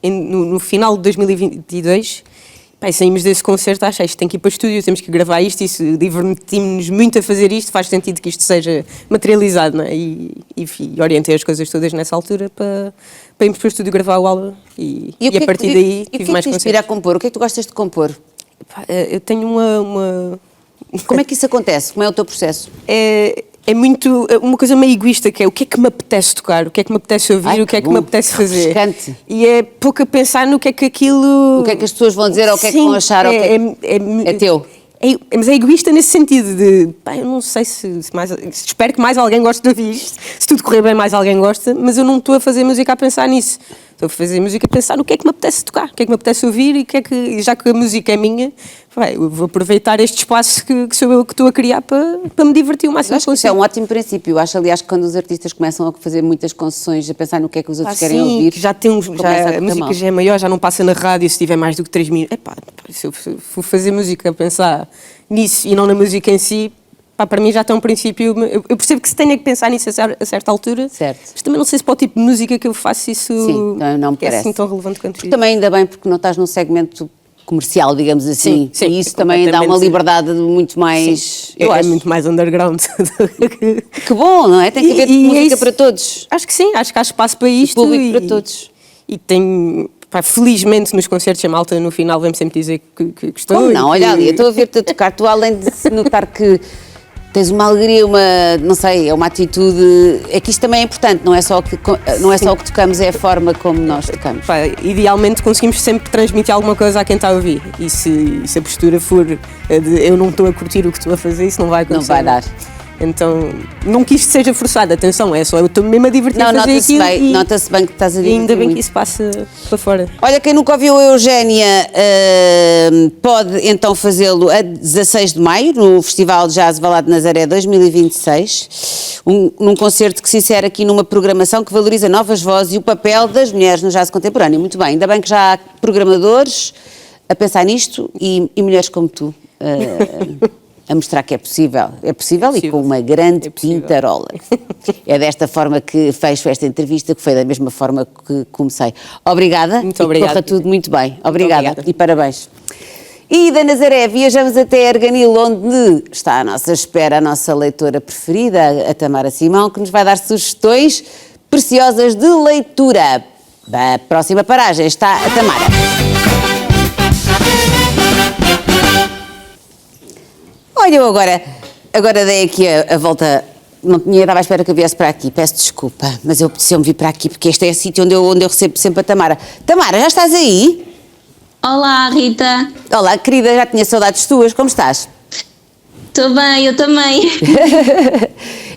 Speaker 8: no final de 2022. Pá, saímos desse concerto, achei isto tem que ir para o estúdio, temos que gravar isto, divertimos-nos muito a fazer isto, faz sentido que isto seja materializado, não é? E orientei as coisas todas nessa altura para irmos para o estúdio gravar o álbum e a partir daí tive mais
Speaker 1: concertos. E o que é que te inspira a
Speaker 8: concertos.
Speaker 1: compor? O que é que tu gostas de compor?
Speaker 8: Pá, eu tenho
Speaker 1: Como é que isso acontece? Como é o teu processo?
Speaker 8: É muito uma coisa meio egoísta, que é o que é que me apetece tocar, o que é que me apetece ouvir,
Speaker 1: Ai,
Speaker 8: o que é que
Speaker 1: bom,
Speaker 8: me apetece fazer.
Speaker 1: refrescante.
Speaker 8: E é pouco a pensar no que é que aquilo...
Speaker 1: O que é que as pessoas vão dizer ou o que é que vão achar? Ou o que é teu.
Speaker 8: Mas é egoísta nesse sentido de, pá, eu não sei se espero que mais alguém goste de ouvir isto, se tudo correr bem mais alguém gosta, mas eu não estou a fazer música a pensar nisso, estou a fazer música a pensar no que é que me apetece tocar, o que é que me apetece ouvir e já que a música é minha, eu vou aproveitar este espaço que sou eu que estou a criar para me divertir o máximo
Speaker 1: Acho que isso é um ótimo princípio. Eu acho, aliás, que quando os artistas começam a fazer muitas concessões, a pensar no que é que os outros querem ouvir,
Speaker 8: já tem a música já é maior, já não passa na rádio se tiver mais do que 3 minutos. Se eu for fazer música a pensar nisso e não na música em si, para mim já está um princípio. Eu percebo que se tenha que pensar nisso a certa altura,
Speaker 1: certo.
Speaker 8: Mas também não sei se para o tipo de música que eu faço isso
Speaker 1: não me
Speaker 8: é assim tão relevante quanto isso.
Speaker 1: Também ainda bem, porque não estás num segmento comercial, digamos assim.
Speaker 8: Sim,
Speaker 1: e isso também dá uma liberdade muito mais...
Speaker 8: Eu acho muito mais underground.
Speaker 1: Que bom, não é? Tem que haver música para todos.
Speaker 8: Acho que sim, acho que há espaço para isto.
Speaker 1: Público para todos.
Speaker 8: E tem... felizmente nos concertos a malta no final vem-me sempre dizer que gostou.
Speaker 1: Como não? Olha ali, eu estou a ver-te a tocar, tu além de se notar que tens uma alegria, não sei, é uma atitude, é que isto também é importante, não é só o que tocamos, é a forma como nós tocamos.
Speaker 8: Idealmente conseguimos sempre transmitir alguma coisa a quem está a ouvir, e se a postura for de eu não estou a curtir o que estou a fazer, isso não vai acontecer.
Speaker 1: Não vai dar.
Speaker 8: Então, não que isto seja forçado, atenção, é só eu estou mesmo a divertir a fazer aquilo.
Speaker 1: Nota-se bem que estás a divertir.
Speaker 8: E ainda bem
Speaker 1: muito.
Speaker 8: que isso passa para fora.
Speaker 1: Olha, quem nunca ouviu a Eugénia pode então fazê-lo a 16 de maio, no Festival de Jazz Valado de Nazaré 2026, num concerto que se insere aqui numa programação que valoriza novas vozes e o papel das mulheres no jazz contemporâneo. Muito bem, ainda bem que já há programadores a pensar nisto e mulheres como tu. A mostrar que é possível e com uma grande pintarola. É desta forma que fecho esta entrevista, que foi da mesma forma que comecei. Obrigada.
Speaker 8: Muito obrigada.
Speaker 1: Corra tudo muito bem. Obrigada.
Speaker 8: Muito obrigada.
Speaker 1: E parabéns. E da Nazaré viajamos até Arganil, onde está à nossa espera a nossa leitora preferida, a Tamara Simão, que nos vai dar sugestões preciosas de leitura. A próxima paragem está a Tamara. Olha, eu agora dei aqui a volta, estava à espera que eu viesse para aqui, peço desculpa, mas eu apeteceu-me vir para aqui porque este é o sítio onde eu recebo sempre a Tamara. Tamara, já estás aí?
Speaker 9: Olá, Rita.
Speaker 1: Olá, querida, já tinha saudades tuas, como estás?
Speaker 9: Estou bem, eu também.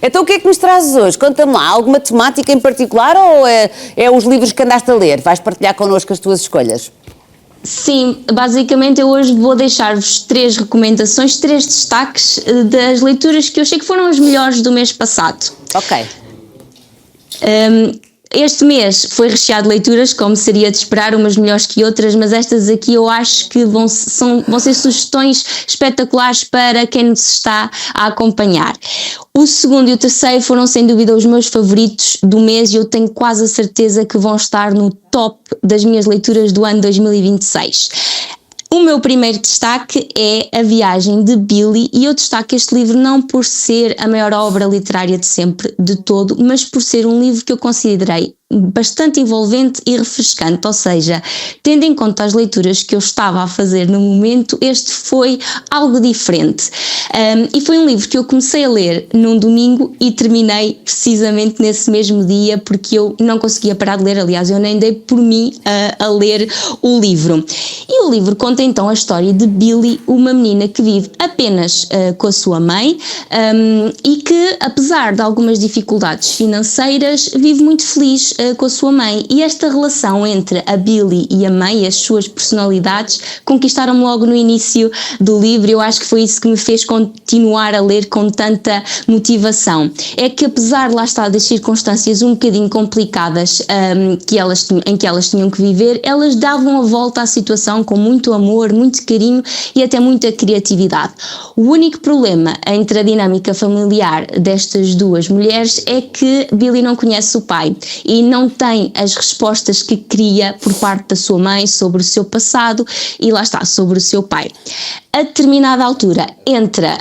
Speaker 1: Então o que é que nos trazes hoje? Conta-me lá, alguma temática em particular ou é os livros que andaste a ler? Vais partilhar connosco as tuas escolhas?
Speaker 9: Sim, basicamente eu hoje vou deixar-vos 3 recomendações, 3 destaques das leituras que eu achei que foram as melhores do mês passado.
Speaker 1: Ok.
Speaker 9: Este mês foi recheado de leituras, como seria de esperar, umas melhores que outras, mas estas aqui eu acho que vão ser sugestões espetaculares para quem nos está a acompanhar. O segundo e o terceiro foram sem dúvida os meus favoritos do mês e eu tenho quase a certeza que vão estar no top das minhas leituras do ano 2026. O meu primeiro destaque é A Viagem de Billy e eu destaco este livro não por ser a maior obra literária de sempre, de todo, mas por ser um livro que eu considerei bastante envolvente e refrescante, ou seja, tendo em conta as leituras que eu estava a fazer no momento, este foi algo diferente. E foi um livro que eu comecei a ler num domingo e terminei precisamente nesse mesmo dia, porque eu não conseguia parar de ler, aliás, eu nem dei por mim a ler o livro. E o livro conta então a história de Billy, uma menina que vive apenas com a sua mãe e que, apesar de algumas dificuldades financeiras, vive muito feliz com a sua mãe, e esta relação entre a Billy e a mãe, as suas personalidades, conquistaram-me logo no início do livro. Eu acho que foi isso que me fez continuar a ler com tanta motivação. É que apesar, lá está, das circunstâncias um bocadinho complicadas em que elas tinham que viver, elas davam a volta à situação com muito amor, muito carinho e até muita criatividade. O único problema entre a dinâmica familiar destas duas mulheres é que Billy não conhece o pai e não tem as respostas que queria por parte da sua mãe sobre o seu passado e lá está, sobre o seu pai. A determinada altura entra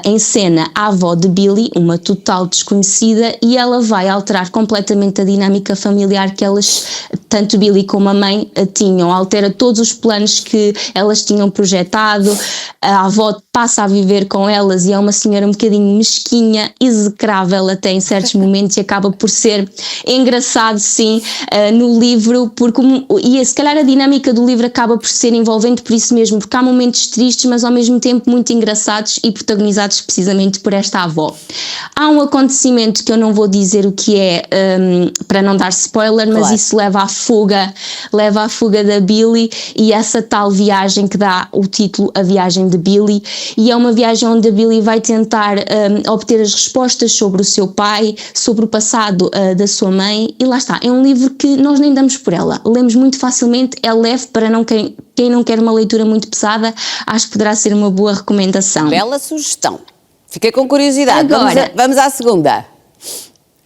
Speaker 9: em cena a avó de Billy, uma total desconhecida, e ela vai alterar completamente a dinâmica familiar que elas, tanto Billy como a mãe, tinham. Altera todos os planos que elas tinham projetado. A avó passa a viver com elas e é uma senhora um bocadinho mesquinha, execrável até em certos momentos, e acaba por ser engraçado, sim, no livro, porque se calhar a dinâmica do livro acaba por ser envolvente por isso mesmo, porque há momentos tristes, mas ao mesmo tempo muito engraçados e protagonizados precisamente por esta avó. Há um acontecimento que eu não vou dizer o que é, para não dar spoiler, mas isso leva à fuga da Billy, e essa tal viagem que dá o título A Viagem de Billy, e é uma viagem onde a Billy vai tentar obter as respostas sobre o seu pai, sobre o passado da sua mãe, e lá está, é um livro que nós nem damos por ela, lemos muito facilmente, é leve para quem não quer uma leitura muito pesada, acho que poderá ser uma boa recomendação.
Speaker 1: Bela sugestão. Fiquei com curiosidade.
Speaker 9: Agora,
Speaker 1: vamos à segunda.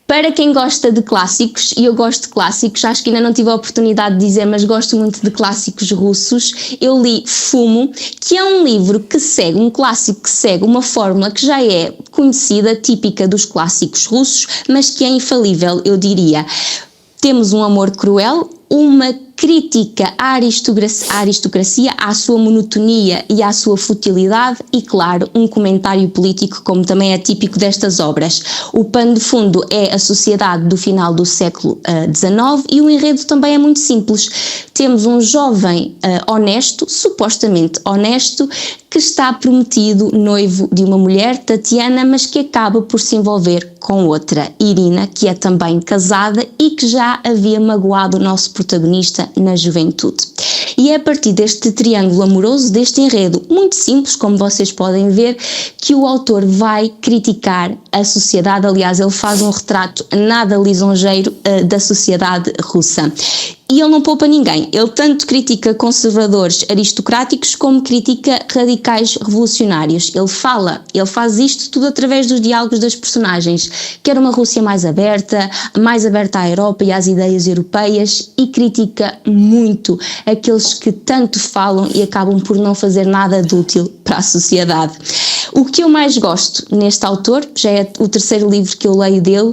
Speaker 9: Para quem gosta de clássicos, e eu gosto de clássicos, acho que ainda não tive a oportunidade de dizer, mas gosto muito de clássicos russos, eu li Fumo, que é um livro que segue, um clássico que segue uma fórmula que já é conhecida, típica dos clássicos russos, mas que é infalível, eu diria. Temos um amor cruel, uma crítica à aristocracia, à sua monotonia e à sua futilidade e, claro, um comentário político, como também é típico destas obras. O pano de fundo é a sociedade do final do século XIX e o enredo também é muito simples. Temos um jovem honesto, supostamente honesto, que está prometido noivo de uma mulher, Tatiana, mas que acaba por se envolver com outra, Irina, que é também casada e que já havia magoado o nosso protagonista na juventude. E é a partir deste triângulo amoroso, deste enredo muito simples, como vocês podem ver, que o autor vai criticar a sociedade. Aliás, ele faz um retrato nada lisonjeiro da sociedade russa. E ele não poupa ninguém, ele tanto critica conservadores aristocráticos como critica radicais revolucionários. Ele faz isto tudo através dos diálogos das personagens. Quer uma Rússia mais aberta à Europa e às ideias europeias, e critica muito aqueles que tanto falam e acabam por não fazer nada de útil para a sociedade. O que eu mais gosto neste autor, já é o terceiro livro que eu leio dele,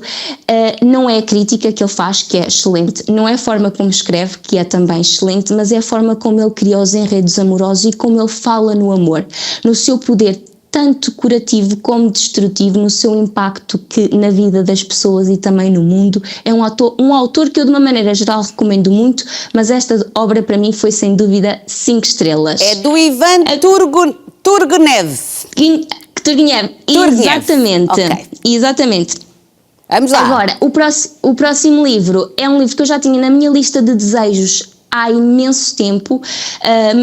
Speaker 9: não é a crítica que ele faz, que é excelente, não é a forma como escreve, que é também excelente, mas é a forma como ele cria os enredos amorosos e como ele fala no amor, no seu poder tanto curativo como destrutivo, no seu impacto que na vida das pessoas e também no mundo. É um autor que eu de uma maneira geral recomendo muito, mas esta obra para mim foi sem dúvida 5 estrelas.
Speaker 1: É do Ivan Turgenev.
Speaker 9: Turgenev, exatamente.
Speaker 1: Okay.
Speaker 9: Exatamente.
Speaker 1: Vamos lá.
Speaker 9: Agora, o próximo livro é um livro que eu já tinha na minha lista de desejos há imenso tempo,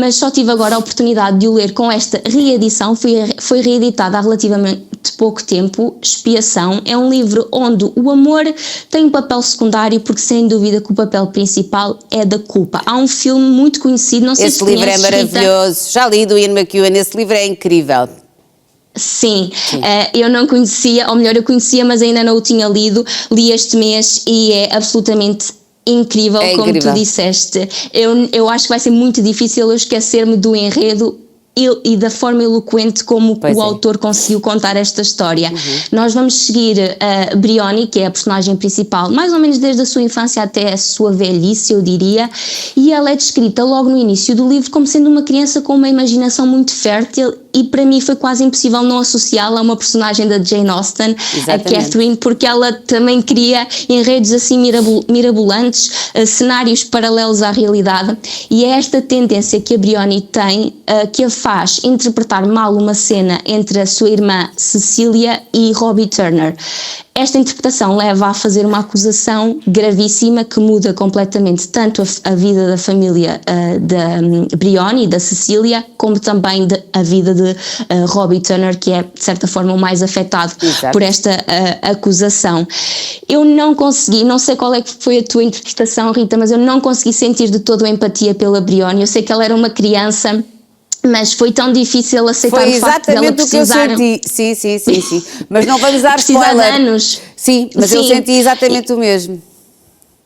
Speaker 9: mas só tive agora a oportunidade de o ler com esta reedição. Foi reeditado há relativamente pouco tempo. Expiação é um livro onde o amor tem um papel secundário, porque sem dúvida que o papel principal é da culpa. Há um filme muito conhecido, não sei se conheces,
Speaker 1: esse livro é maravilhoso, Rita. Já li do Ian McEwan, esse livro é incrível.
Speaker 9: Sim. Eu não conhecia, ou melhor, eu conhecia, mas ainda não o tinha lido. Li este mês e é absolutamente incrível, como tu disseste. Eu acho que vai ser muito difícil eu esquecer-me do enredo e da forma eloquente como o autor conseguiu contar esta história. Nós vamos seguir a Brioni, que é a personagem principal, mais ou menos desde a sua infância até a sua velhice, eu diria, e ela é descrita logo no início do livro como sendo uma criança com uma imaginação muito fértil, e para mim foi quase impossível não associá-la a uma personagem da Jane Austen, a Catherine, porque ela também cria enredos assim mirabolantes, cenários paralelos à realidade, e é esta tendência que a Brioni tem, que a faz interpretar mal uma cena entre a sua irmã Cecília e Robbie Turner. Esta interpretação leva a fazer uma acusação gravíssima que muda completamente tanto a vida da família da Brioni, da Cecília, como também a vida de Robbie Turner, que é de certa forma o mais afetado por esta acusação. Eu não consegui, não sei qual é que foi a tua interpretação, Rita, mas eu não consegui sentir de todo a empatia pela Brioni. Eu sei que ela era uma criança, mas foi tão difícil aceitar o facto dela precisar... Foi exatamente o que eu senti, sim. Mas não vamos dar spoiler. De anos.
Speaker 1: Sim, mas eu senti exatamente o mesmo.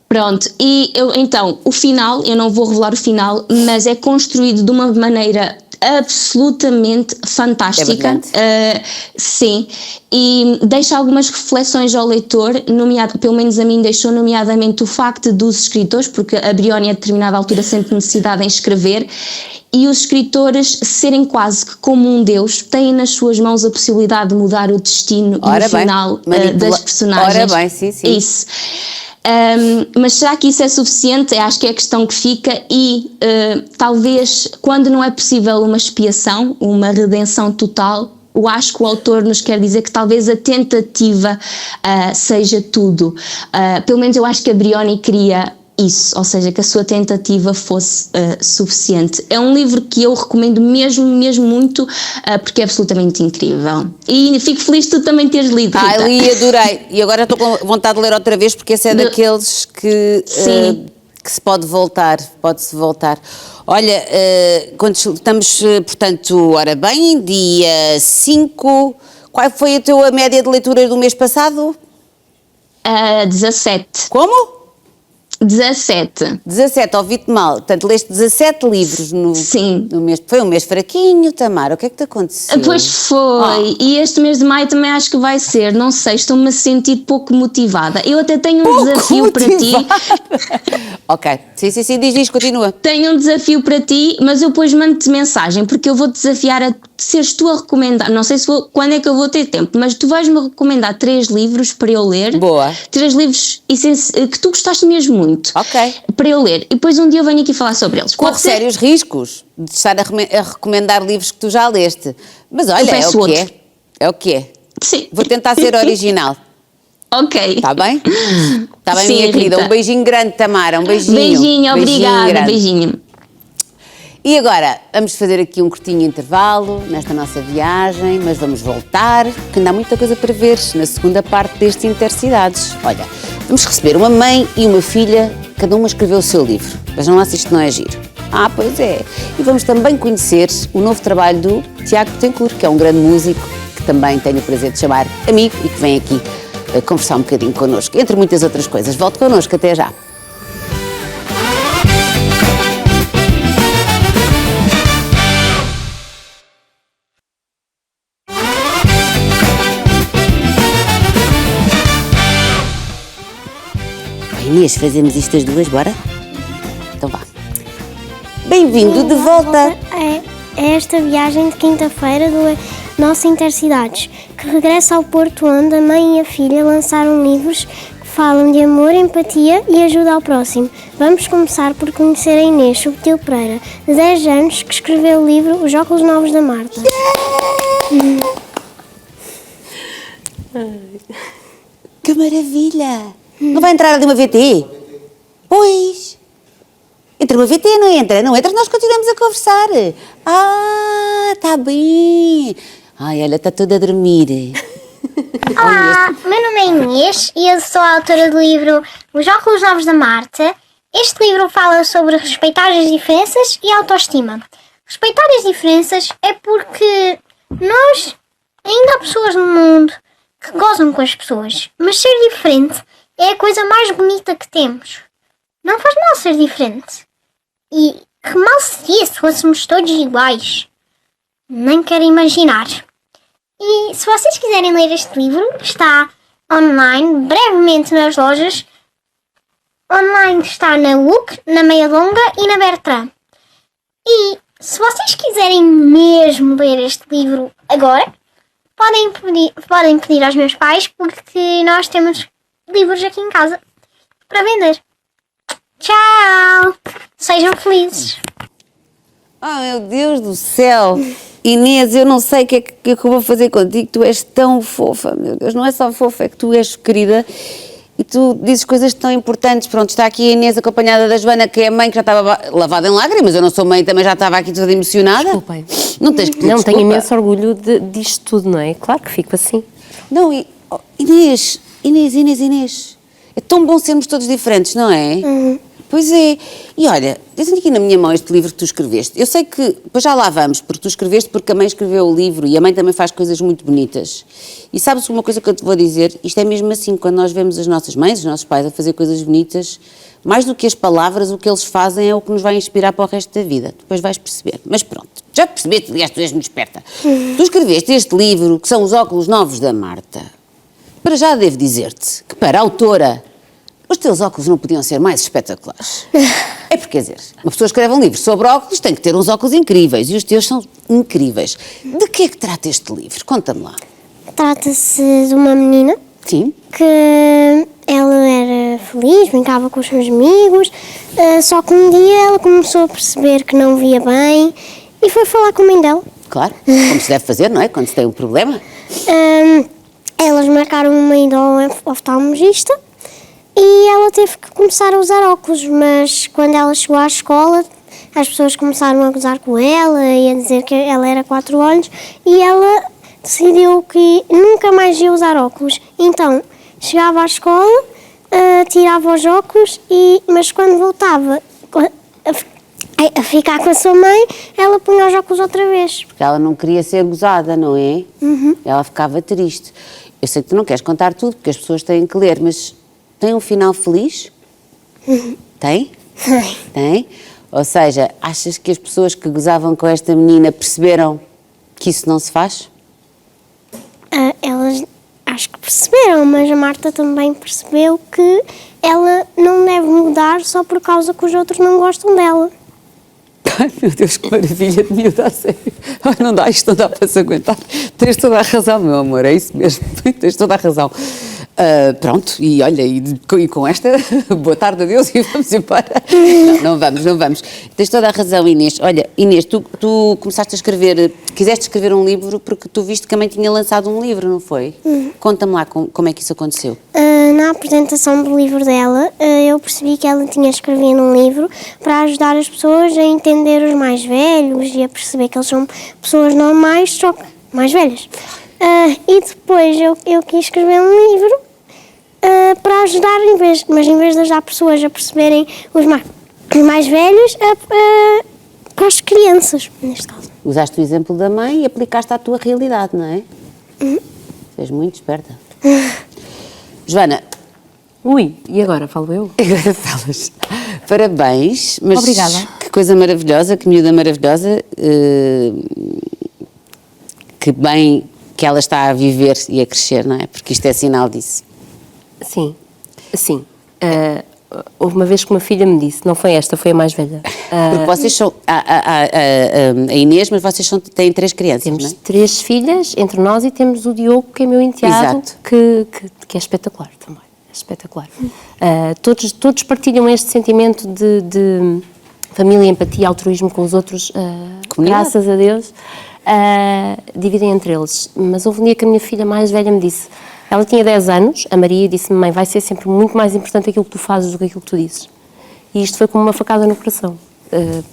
Speaker 9: Pronto, e então, o final, eu não vou revelar o final, mas é construído de uma maneira absolutamente fantástica. Sim, e deixa algumas reflexões ao leitor, pelo menos a mim deixou, nomeadamente o facto dos escritores, porque a Brioni a determinada altura sente necessidade em escrever, e os escritores serem quase que como um Deus, têm nas suas mãos a possibilidade de mudar o destino e o final das personagens.
Speaker 1: Ora bem, sim, sim.
Speaker 9: Isso. Mas será que isso é suficiente? Acho que é a questão que fica e talvez quando não é possível uma expiação, uma redenção total, eu acho que o autor nos quer dizer que talvez a tentativa seja tudo. Pelo menos eu acho que a Brioni queria isso, ou seja, que a sua tentativa fosse suficiente. É um livro que eu recomendo mesmo muito, porque é absolutamente incrível. E fico feliz de tu também teres lido, Rita.
Speaker 1: Li, adorei. E agora estou com vontade de ler outra vez, porque esse é daqueles que se pode-se voltar. Olha, quando estamos, portanto, ora bem, dia 5, qual foi a tua média de leitura do mês passado?
Speaker 9: 17.
Speaker 1: Como?
Speaker 9: 17,
Speaker 1: ouvi-te mal. Portanto, leste 17 livros no mês. Foi um mês fraquinho, Tamara. O que é que te aconteceu?
Speaker 9: Pois foi. E este mês de maio também acho que vai ser. Não sei, estou-me a sentir pouco motivada. Eu até tenho um desafio para ti.
Speaker 1: Ok. Sim, diz, continua.
Speaker 9: Tenho um desafio para ti, mas eu depois mando-te mensagem, porque eu vou-te desafiar a seres tu a recomendar. Não sei quando é que eu vou ter tempo, mas tu vais-me recomendar 3 livros para eu ler.
Speaker 1: Boa.
Speaker 9: 3 livros que tu gostaste mesmo muito.
Speaker 1: Ok.
Speaker 9: Para eu ler. E depois um dia eu venho aqui falar sobre eles.
Speaker 1: Corre sérios riscos de estar a recomendar livros que tu já leste. Mas olha, é o que é. É o que é.
Speaker 9: Sim.
Speaker 1: Vou tentar ser original.
Speaker 9: Ok.
Speaker 1: Está bem? Está bem,
Speaker 9: Sim,
Speaker 1: minha querida.
Speaker 9: Rita.
Speaker 1: Um beijinho grande, Tamara. Um beijinho.
Speaker 9: Beijinho, obrigada.
Speaker 1: Grande.
Speaker 9: Beijinho.
Speaker 1: E agora, vamos fazer aqui um curtinho intervalo nesta nossa viagem, mas vamos voltar, porque ainda há muita coisa para ver na segunda parte deste Intercidades. Olha, vamos receber uma mãe e uma filha, cada uma escreveu o seu livro. Vejam lá se isto não é giro. Pois é. E vamos também conhecer o novo trabalho do Tiago Betancourt, que é um grande músico, que também tenho o prazer de chamar amigo e que vem aqui conversar um bocadinho connosco, entre muitas outras coisas. Volte connosco, até já. Inês, fazemos isto as duas, bora? Então vá. Bem-vindo de volta!
Speaker 6: É esta viagem de quinta-feira do nosso Intercidades, que regressa ao Porto, onde a mãe e a filha lançaram livros que falam de amor, empatia e ajuda ao próximo. Vamos começar por conhecer a Inês Subtil Pereira, de 10 anos, que escreveu o livro Os Óculos Novos da Marta.
Speaker 1: Que maravilha! Não vai entrar ali uma VT? Pois! Entra uma VT, não entra? Não entra, nós continuamos a conversar. Está bem. Ai, olha, está toda a dormir.
Speaker 6: Olá, meu nome é Inês e eu sou a autora do livro Os Óculos Novos da Marta. Este livro fala sobre respeitar as diferenças e autoestima. Respeitar as diferenças é porque ainda há pessoas no mundo que gozam com as pessoas, mas ser diferente é a coisa mais bonita que temos. Não faz mal ser diferente. E que mal seria se fôssemos todos iguais. Nem quero imaginar. E se vocês quiserem ler este livro, está online, brevemente nas lojas. Online está na Look, na Meia Longa e na Bertrand. E se vocês quiserem mesmo ler este livro agora, podem pedir aos meus pais, porque nós temos livros aqui em casa para vender. Tchau! Sejam felizes!
Speaker 1: Meu Deus do céu! Inês, eu não sei o que é que eu vou fazer contigo, tu és tão fofa, meu Deus, não é só fofa, é que tu és querida e tu dizes coisas tão importantes. Pronto, está aqui a Inês acompanhada da Joana, que é a mãe que já estava lavada em lágrimas, eu não sou mãe, também já estava aqui toda emocionada.
Speaker 8: Desculpem.
Speaker 1: Não tens que pedir
Speaker 8: Não,
Speaker 1: desculpa.
Speaker 8: tenho imenso orgulho disto tudo, não é? Claro que fico assim.
Speaker 1: Não, Inês, é tão bom sermos todos diferentes, não é? Pois é. E olha, eu tenho aqui na minha mão este livro que tu escreveste. Eu sei que, depois já lá vamos, porque tu escreveste porque a mãe escreveu o livro e a mãe também faz coisas muito bonitas. E sabes uma coisa que eu te vou dizer? Isto é mesmo assim, quando nós vemos as nossas mães, os nossos pais a fazer coisas bonitas, mais do que as palavras, o que eles fazem é o que nos vai inspirar para o resto da vida. Depois vais perceber. Mas pronto, já percebeste, aliás, tu és muito esperta. Tu escreveste este livro, que são Os Óculos Novos da Marta. Para já devo dizer-te que, para a autora, os teus óculos não podiam ser mais espetaculares. É porque, quer dizer, uma pessoa escreve um livro sobre óculos, tem que ter uns óculos incríveis, e os teus são incríveis. De que é que trata este livro? Conta-me lá.
Speaker 6: Trata-se de uma menina
Speaker 1: Sim?
Speaker 6: que ela era feliz, brincava com os seus amigos, só que um dia ela começou a perceber que não via bem e foi falar com a mãe dela.
Speaker 1: Claro, como se deve fazer, não é? Quando se tem um problema.
Speaker 6: Elas marcaram uma ida ao oftalmologista e ela teve que começar a usar óculos, mas quando ela chegou à escola, as pessoas começaram a gozar com ela e a dizer que ela era 4 olhos e ela decidiu que nunca mais ia usar óculos. Então, chegava à escola, tirava os óculos, mas quando voltava a ficar com a sua mãe, ela punha os óculos outra vez.
Speaker 1: Porque ela não queria ser gozada, não é? Ela ficava triste. Eu sei que tu não queres contar tudo, porque as pessoas têm que ler, mas tem um final feliz? Tem? Tem? Ou seja, achas que as pessoas que gozavam com esta menina perceberam que isso não se faz?
Speaker 6: Elas acho que perceberam, mas a Marta também percebeu que ela não deve mudar só por causa que os outros não gostam dela.
Speaker 1: Ai, meu Deus, que maravilha de miúda, a sério. Ai, não dá, isto não dá para se aguentar. Tens toda a razão, meu amor, é isso mesmo. Tens toda a razão. Pronto, e olha, e com esta, boa tarde, adeus, e vamos embora. Não vamos. Tens toda a razão, Inês. Olha, Inês, tu começaste a escrever, quiseste escrever um livro porque tu viste que a mãe tinha lançado um livro, não foi? Conta-me lá como é que isso aconteceu.
Speaker 6: Na apresentação do livro dela, eu percebi que ela tinha escrevido um livro para ajudar as pessoas a entender os mais velhos e a perceber que eles são pessoas normais, só que mais velhas. E depois eu quis escrever um livro para ajudar, mas em vez de ajudar pessoas a perceberem os mais velhos, para as crianças, neste caso.
Speaker 1: Usaste o exemplo da mãe e aplicaste à tua realidade, não é? És muito esperta. Joana.
Speaker 8: Ui, e agora? Falo eu?
Speaker 1: Agora falas. Parabéns. Mas
Speaker 8: obrigada.
Speaker 1: Que coisa maravilhosa, que miúda maravilhosa. Que bem que ela está a viver e a crescer, não é? Porque isto é sinal disso.
Speaker 8: Sim. Houve uma vez que uma filha me disse, não foi esta, foi a mais velha.
Speaker 1: Porque vocês são, a Inês, mas vocês têm 3 crianças,
Speaker 8: temos,
Speaker 1: não é?
Speaker 8: 3 filhas entre nós e temos o Diogo, que é meu enteado,
Speaker 1: Exato.
Speaker 8: que é espetacular também, é espetacular. Todos partilham este sentimento de família, empatia, altruísmo com os outros, graças a Deus, dividem entre eles. Mas houve um dia que a minha filha mais velha me disse, ela tinha 10 anos, a Maria, disse-me, mãe, vai ser sempre muito mais importante aquilo que tu fazes do que aquilo que tu dizes. E isto foi como uma facada no coração,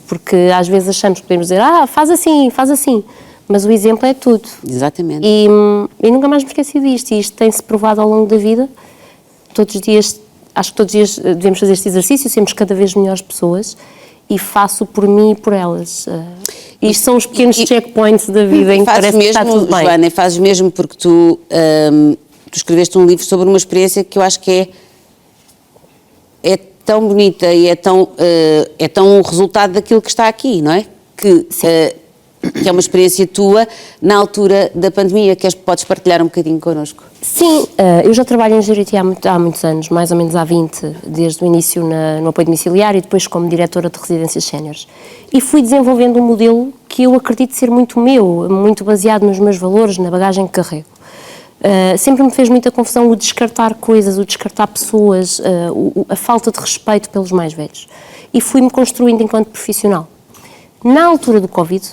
Speaker 8: porque às vezes achamos que podemos dizer, faz assim, mas o exemplo é tudo.
Speaker 1: Exatamente.
Speaker 8: E nunca mais me esqueci disto, e isto tem-se provado ao longo da vida. Todos os dias, acho que todos os dias devemos fazer este exercício, sermos cada vez melhores pessoas, e faço por mim e por elas. Isto são os pequenos checkpoints da vida em que parece que está tudo bem.
Speaker 1: Joana, fazes mesmo porque tu escreveste um livro sobre uma experiência que eu acho que é tão bonita e é tão um resultado daquilo que está aqui, não é? Que é uma experiência tua na altura da pandemia, que podes partilhar um bocadinho connosco.
Speaker 8: Sim, eu já trabalho em geriatria há muitos anos, mais ou menos há 20, desde o início no apoio domiciliário e depois como diretora de residências séniores. E fui desenvolvendo um modelo que eu acredito ser muito meu, muito baseado nos meus valores, na bagagem que carrego. Sempre me fez muita confusão o descartar coisas, o descartar pessoas, a falta de respeito pelos mais velhos. E fui-me construindo enquanto profissional. Na altura do Covid,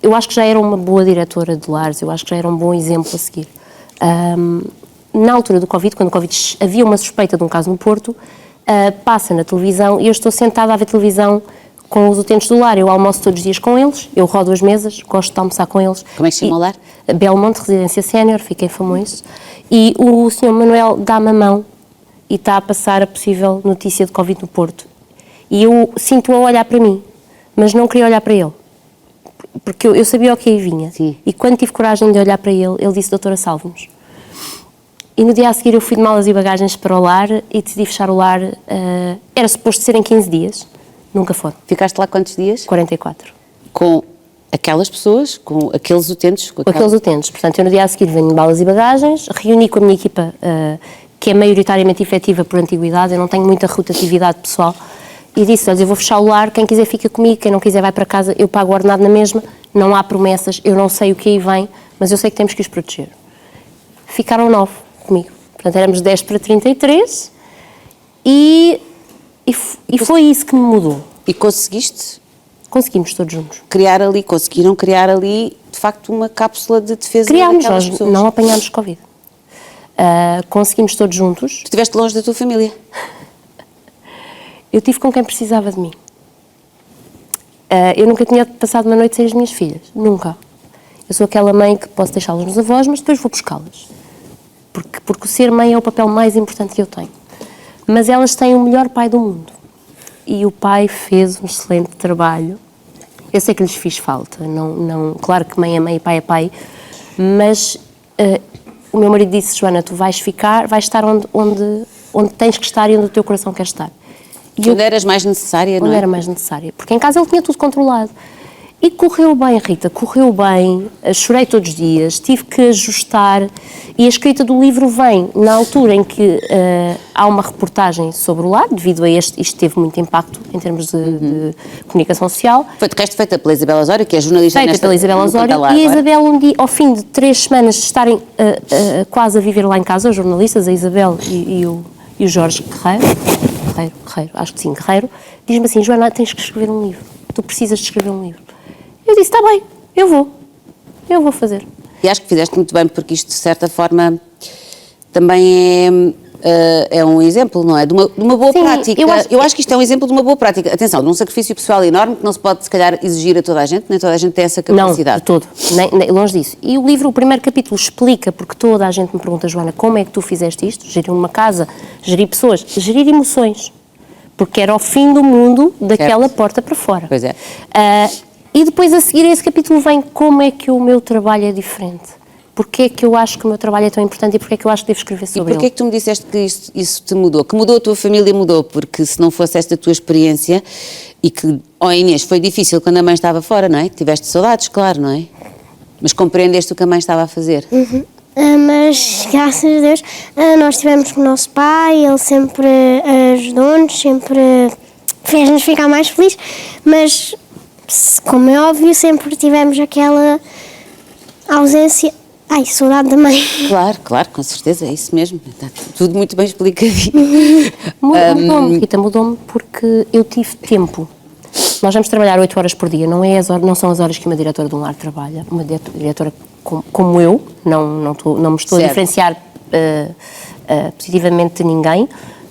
Speaker 8: eu acho que já era uma boa diretora de lares, eu acho que já era um bom exemplo a seguir. Na altura do Covid, quando o Covid havia uma suspeita de um caso no Porto, passa na televisão e eu estou sentada a ver televisão com os utentes do lar. Eu almoço todos os dias com eles, eu rodo as mesas, gosto de almoçar com eles.
Speaker 1: Como é que se chama o lar?
Speaker 8: Belmonte, residência sénior, fiquei em Famões. E o Sr. Manuel dá-me a mão e está a passar a possível notícia de Covid no Porto. E eu sinto-o a olhar para mim, mas não queria olhar para ele. Porque eu sabia o que aí vinha.
Speaker 1: Sim.
Speaker 8: E quando tive coragem de olhar para ele, ele disse, doutora, salve-nos.
Speaker 10: E no dia a seguir eu fui de malas e bagagens para o lar e decidi fechar o lar. Era suposto ser em 15 dias, nunca foram.
Speaker 1: Ficaste lá quantos dias?
Speaker 10: 44.
Speaker 1: Com aquelas pessoas, com aqueles utentes?
Speaker 10: Com aqueles utentes. Portanto, eu no dia a seguir venho de malas e bagagens, reuni com a minha equipa, que é maioritariamente efetiva por antiguidade, eu não tenho muita rotatividade pessoal, e disse-lhes, eu vou fechar o lar, quem quiser fica comigo, quem não quiser vai para casa, eu pago o ordenado na mesma, não há promessas, eu não sei o que aí vem, mas eu sei que temos que os proteger. Ficaram 9 comigo. Portanto, éramos 10 para 33 e foi isso que me mudou.
Speaker 1: E conseguiste?
Speaker 10: Conseguimos todos juntos.
Speaker 1: Conseguiram criar ali, de facto, uma cápsula de defesa
Speaker 10: Criámos,
Speaker 1: daquelas
Speaker 10: nós
Speaker 1: pessoas.
Speaker 10: não apanhámos Covid. Conseguimos todos juntos.
Speaker 1: Tu estiveste longe da tua família?
Speaker 10: Eu tive com quem precisava de mim. Eu nunca tinha passado uma noite sem as minhas filhas. Nunca. Eu sou aquela mãe que posso deixá-las nos avós, mas depois vou buscá-las. Porque o ser mãe é o papel mais importante que eu tenho. Mas elas têm o melhor pai do mundo. E o pai fez um excelente trabalho. Eu sei que lhes fiz falta. Claro que mãe é mãe e pai é pai. Mas o meu marido disse, Joana, tu vais estar onde tens que estar e onde o teu coração quer estar. E
Speaker 1: onde eras mais necessária, não é?
Speaker 10: Onde era mais necessária. Porque em casa ele tinha tudo controlado. E correu bem, Rita, correu bem, chorei todos os dias, tive que ajustar, e a escrita do livro vem na altura em que há uma reportagem sobre o lar, devido a isto teve muito impacto em termos de comunicação social.
Speaker 1: Foi de resto feita pela Isabel Osório, que é jornalista
Speaker 10: feita pela Isabel Osório, e a Isabel, ao fim de 3 semanas de estarem quase a viver lá em casa, os jornalistas, a Isabel e o Jorge Guerreiro, acho que sim, Guerreiro, diz-me assim, Joana, tens que escrever um livro, tu precisas de escrever um livro. Eu disse, está bem, eu vou fazer.
Speaker 1: E acho que fizeste muito bem, porque isto, de certa forma, também é um exemplo, não é? De uma boa prática. Eu acho que isto é um exemplo de uma boa prática. Atenção, de um sacrifício pessoal enorme, que não se pode, se calhar, exigir a toda a gente, nem toda a gente tem essa capacidade.
Speaker 10: Não, de todo, nem longe disso. E o livro, o primeiro capítulo, explica, porque toda a gente me pergunta, Joana, como é que tu fizeste isto? Gerir uma casa, gerir pessoas, gerir emoções. Porque era o fim do mundo daquela porta para fora.
Speaker 1: Pois é.
Speaker 10: E depois, a seguir a esse capítulo, vem como é que o meu trabalho é diferente. Porque é que eu acho que o meu trabalho é tão importante e porque é que eu acho que devo escrever sobre ele.
Speaker 1: E porquê é que tu me disseste que isso te mudou? Que mudou a tua família, mudou, porque se não fosse esta tua experiência, e que, Inês, foi difícil quando a mãe estava fora, não é? Tiveste saudades, claro, não é? Mas compreendeste o que a mãe estava a fazer.
Speaker 6: Uhum. Mas, graças a Deus, nós estivemos com o nosso pai, ele sempre ajudou-nos, sempre fez-nos ficar mais felizes, mas, como é óbvio, sempre tivemos aquela ausência. Saudade da mãe.
Speaker 1: Claro, com certeza, é isso mesmo. Está tudo muito bem explicadinho.
Speaker 10: Mudou-me, Rita, mudou-me porque eu tive tempo. Nós vamos trabalhar 8 horas por dia, não são as horas que uma diretora de um lar trabalha. Uma diretora como eu, não me estou a diferenciar positivamente de ninguém,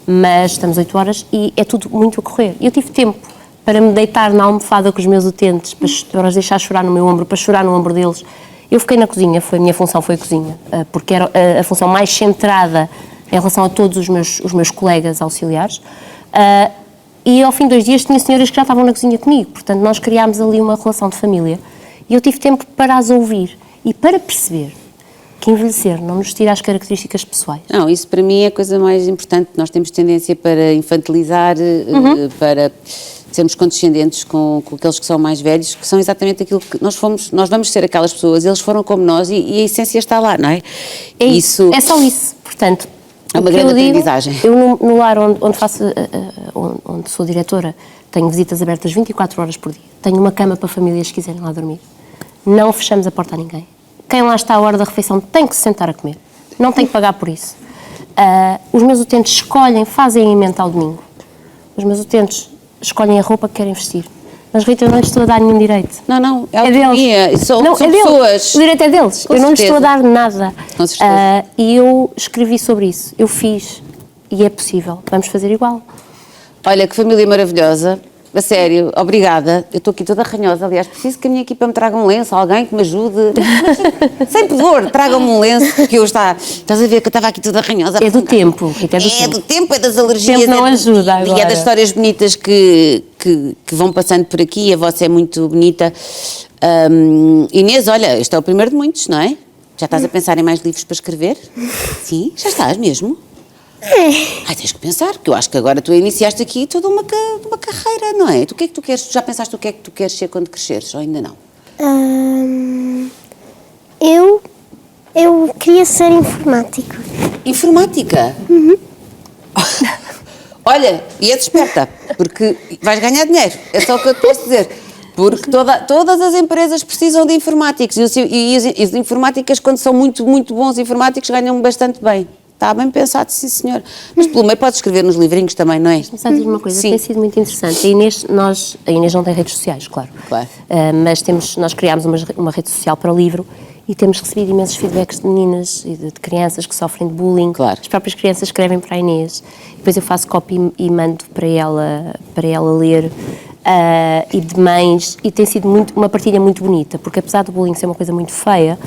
Speaker 10: mas estamos 8 horas e é tudo muito a correr. Eu tive tempo para me deitar na almofada com os meus utentes, para os deixar chorar no meu ombro, para chorar no ombro deles. Eu fiquei na cozinha, a minha função foi a cozinha, porque era a função mais centrada em relação a todos os meus colegas auxiliares. E ao fim de 2 dias tinha senhoras que já estavam na cozinha comigo, portanto nós criámos ali uma relação de família. E eu tive tempo para as ouvir e para perceber que envelhecer não nos tira as características pessoais.
Speaker 1: Não, isso para mim é a coisa mais importante. Nós temos tendência para infantilizar, para sermos condescendentes com aqueles que são mais velhos, que são exatamente aquilo que nós vamos ser aquelas pessoas, eles foram como nós e a essência está lá, não é?
Speaker 10: É só isso, portanto.
Speaker 1: É uma grande aprendizagem.
Speaker 10: Eu no lar onde sou diretora, tenho visitas abertas 24 horas por dia, tenho uma cama para famílias que quiserem lá dormir, não fechamos a porta a ninguém. Quem lá está à hora da refeição tem que se sentar a comer, não tem que pagar por isso. Os meus utentes escolhem, fazem a emenda ao domingo. Os meus utentes escolhem a roupa que querem vestir. Mas, Rita, eu não lhes estou a dar nenhum direito.
Speaker 1: Não,
Speaker 10: é deles.
Speaker 1: São
Speaker 10: é
Speaker 1: pessoas.
Speaker 10: Deles. O direito é deles. Eu não lhes estou a dar nada.
Speaker 1: Com certeza.
Speaker 10: E eu escrevi sobre isso. Eu fiz. E é possível. Vamos fazer igual.
Speaker 1: Olha, que família maravilhosa. A sério, obrigada. Eu estou aqui toda ranhosa, aliás, preciso que a minha equipa me traga um lenço, alguém que me ajude. Sem pudor, traga-me um lenço, que estás a ver que eu estava aqui toda ranhosa.
Speaker 10: É do tempo, Rita,
Speaker 1: é do tempo, é das alergias.
Speaker 10: O tempo não ajuda agora.
Speaker 1: E é das histórias bonitas que vão passando por aqui, a vossa é muito bonita. Inês, olha, este é o primeiro de muitos, não é? Já estás a pensar em mais livros para escrever? Sim? Já estás mesmo? Ai, tens que pensar, porque eu acho que agora tu iniciaste aqui toda uma carreira, não é? Tu, o que é que tu queres? Já pensaste o que é que tu queres ser quando cresceres, ou ainda não?
Speaker 6: Eu queria ser informático.
Speaker 1: Informática? Olha, e é desperta, porque vais ganhar dinheiro, é só o que eu te posso dizer. Porque todas as empresas precisam de informáticos e os informáticos, quando são muito, muito bons informáticos, ganham bastante bem. Está bem pensado, sim senhor. Mas pelo meio podes escrever nos livrinhos também, não é?
Speaker 10: Deixa-me só dizer uma coisa,
Speaker 1: Sim.
Speaker 10: tem sido muito interessante. A Inês não tem redes sociais, claro. Mas nós criámos uma rede social para o livro e temos recebido imensos feedbacks de meninas e de crianças que sofrem de bullying.
Speaker 1: Claro.
Speaker 10: As próprias crianças escrevem para a Inês. Depois eu faço copy e mando para ela ler. E de mães, e tem sido uma partilha muito bonita, porque apesar do bullying ser uma coisa muito feia,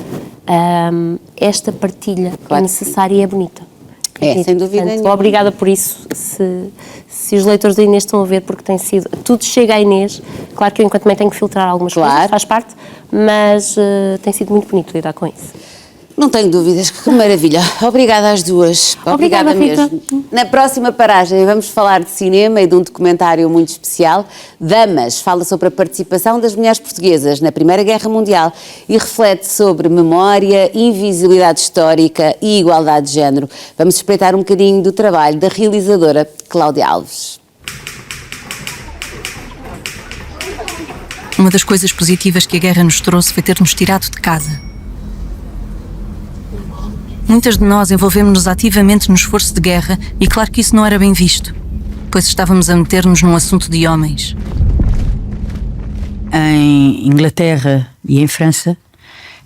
Speaker 10: esta partilha é necessária e é bonita.
Speaker 1: Sem dúvida nenhuma.
Speaker 10: Obrigada por isso, se os leitores da Inês estão a ver, porque tem sido, tudo chega à Inês, claro que eu enquanto mãe tenho que filtrar algumas coisas, faz parte, mas tem sido muito bonito lidar com isso.
Speaker 1: Não tenho dúvidas, que maravilha. Obrigada às duas.
Speaker 10: Obrigada, Rita.
Speaker 1: Mesmo. Na próxima paragem vamos falar de cinema e de um documentário muito especial. Damas fala sobre a participação das mulheres portuguesas na Primeira Guerra Mundial e reflete sobre memória, invisibilidade histórica e igualdade de género. Vamos espreitar um bocadinho do trabalho da realizadora Cláudia Alves.
Speaker 11: Uma das coisas positivas que a guerra nos trouxe foi ter-nos tirado de casa. Muitas de nós envolvemos-nos ativamente no esforço de guerra e claro que isso não era bem visto, pois estávamos a meter-nos num assunto de homens.
Speaker 12: Em Inglaterra e em França,